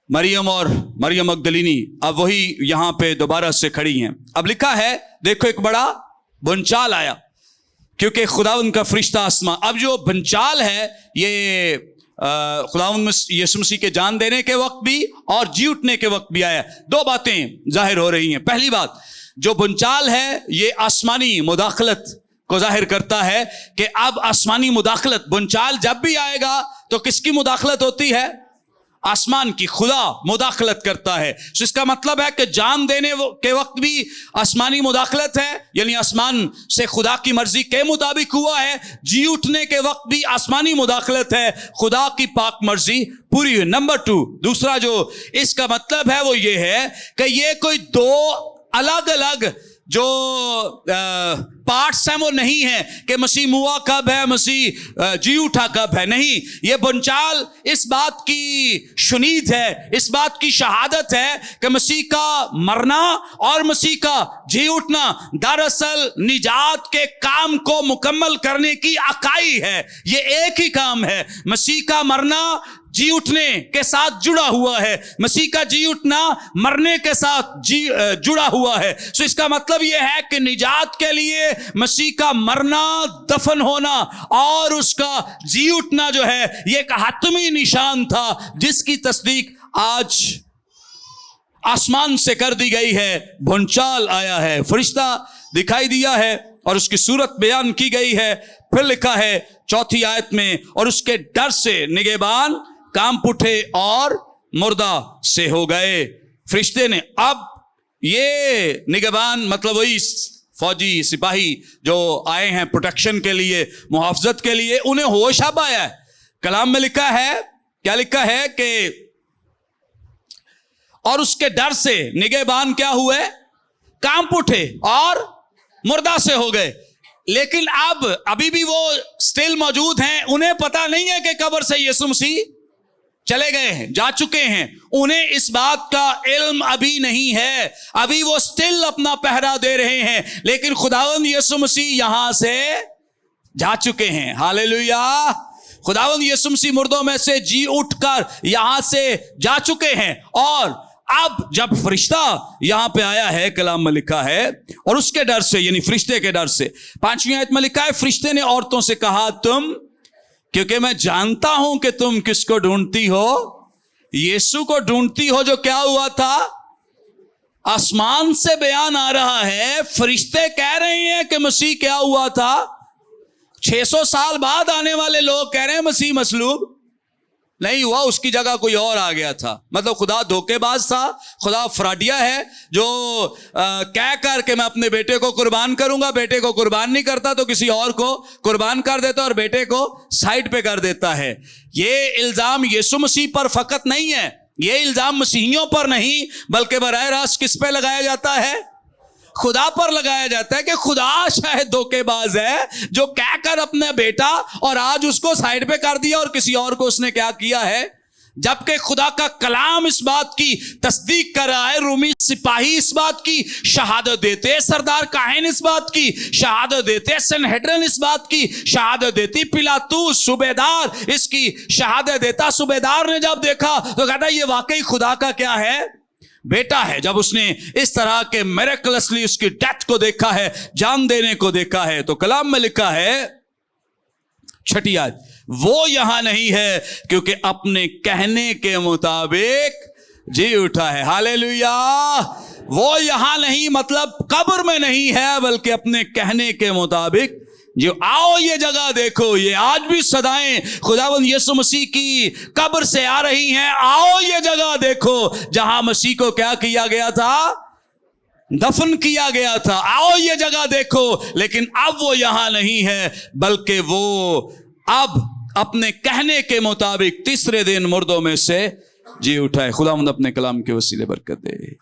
मरियम और मरियम मगदलीनी। अब वही यहां पे दोबारा से खड़ी हैं। अब लिखा है, देखो, एक बड़ा भूचाल आया क्योंकि खुदावंद का फरिश्ता आसमान। अब जो भंचाल है ये खुदावंद यीशु मसीह के जान देने के वक्त भी और जी उठने के वक्त भी आया। दो बातें जाहिर हो रही हैं। पहली बात, जो भंचाल है ये आसमानी मुदाखलत को जाहिर करता है कि अब आसमानी मुदाखलत, भंचाल जब भी आएगा तो किसकी मुदाखलत होती है? आसमान की। खुदा मुदाखलत करता है। तो इसका मतलब है कि जान देने के वक्त भी आसमानी मुदाखलत है, यानी आसमान से खुदा की मर्जी के मुताबिक हुआ है। जी उठने के वक्त भी आसमानी मुदाखलत है, खुदा की पाक मर्जी पूरी हुई। नंबर 2, दूसरा जो इसका मतलब है वो ये है कि ये कोई दो अलग अलग जो पार्ट्स हैं वो नहीं है कि मसीह मुआ कब है, मसीह जी उठा कब है। नहीं, ये भंचाल इस बात की शुनीद है, इस बात की शहादत है कि मसीह का मरना और मसीह का जी उठना दरअसल निजात के काम को मुकम्मल करने की अकाई है। ये एक ही काम है। मसीह का मरना जी उठने के साथ जुड़ा हुआ है, मसीह का जी उठना मरने के साथ जुड़ा हुआ है। सो इसका मतलब यह है कि निजात के लिए मसीह का मरना, दफन होना और उसका जी उठना जो है यह एक हतमी निशान था, जिसकी तस्दीक आज आसमान से कर दी गई है। भंचाल आया है, फरिश्ता दिखाई दिया है और उसकी सूरत बयान की गई है। फिर लिखा है 4 आयत में, और उसके डर से निगहबान कांप उठे और मुर्दा से हो गए। फरिश्ते ने, अब ये निगहबान मतलब वही फौजी सिपाही जो आए हैं प्रोटेक्शन के लिए, मुहाफजत के लिए, उन्हें होश अब आया है। कलाम में लिखा है, क्या लिखा है कि और उसके डर से निगहबान क्या हुए? कांप उठे और मुर्दा से हो गए। लेकिन अब अभी भी वो स्टिल मौजूद हैं। उन्हें पता नहीं है कि कब्र से यीशु मसीह चले गए हैं, जा चुके हैं। उन्हें इस बात का इल्म अभी नहीं है। अभी वो स्टिल अपना पहरा दे रहे हैं, लेकिन खुदावंद यीशु मसीह यहां से जा चुके हैं। हालेलुया। खुदावंद यीशु मसीह मुर्दों में से जी उठकर यहां से जा चुके हैं। और अब जब फरिश्ता यहां पे आया है, कलाम में लिखा है, और उसके डर से, यानी फरिश्ते के डर से, 5वीं आयत में लिखा है, फरिश्ते ने औरतों से कहा, तुम, क्योंकि मैं जानता हूं कि तुम किसको ढूंढती हो, यीशु को ढूंढती हो जो क्या हुआ था। आसमान से बयान आ रहा है, फरिश्ते कह रहे हैं कि मसीह क्या हुआ था। 600 साल बाद आने वाले लोग कह रहे हैं मसीह मसलूब नहीं हुआ, उसकी जगह कोई और आ गया था। मतलब खुदा धोखेबाज था, खुदा फ्राडिया है जो कह कर के मैं अपने बेटे को कुर्बान करूंगा, बेटे को कुर्बान नहीं करता तो किसी और को कुर्बान कर देता और बेटे को साइड पे कर देता है। ये इल्जाम यीशु मसीह पर फकत नहीं है, ये इल्जाम मसीहियों पर नहीं बल्कि बराह रास्त किस पे लगाया जाता है? खुदा पर लगाया जाता है कि खुदा शायद धोखेबाज है जो कहकर अपना बेटा और आज उसको साइड पे कर दिया और किसी और को उसने क्या किया है। जबकि खुदा का कलाम इस बात की तस्दीक कर रहा है, रूमी सिपाही इस बात की शहादत देते, सरदार काहिन इस बात की शहादत देते, सनहेड्रिन इस बात की शहादत देती, पिलातूस सूबेदार इसकी शहादत देता। सूबेदार ने जब देखा तो कहता ये वाकई खुदा का क्या है? बेटा है। जब उसने इस तरह के मिरेकलसली उसकी डेथ को देखा है, जान देने को देखा है, तो कलाम में लिखा है 6 आयत, वो यहां नहीं है क्योंकि अपने कहने के मुताबिक जी उठा है। हालेलुया। वो यहां नहीं मतलब कब्र में नहीं है, बल्कि अपने कहने के मुताबिक जो, आओ ये जगह देखो, ये आज भी सदाएं खुदावंद यीशु मसीह की कब्र से आ रही हैं। आओ ये जगह देखो जहां मसीह को क्या किया गया था? दफन किया गया था। आओ ये जगह देखो। लेकिन अब वो यहां नहीं है, बल्कि वो अब अपने कहने के मुताबिक तीसरे दिन मुर्दों में से जी उठा है। खुदावंद अपने कलाम के वसीले बरकत दे।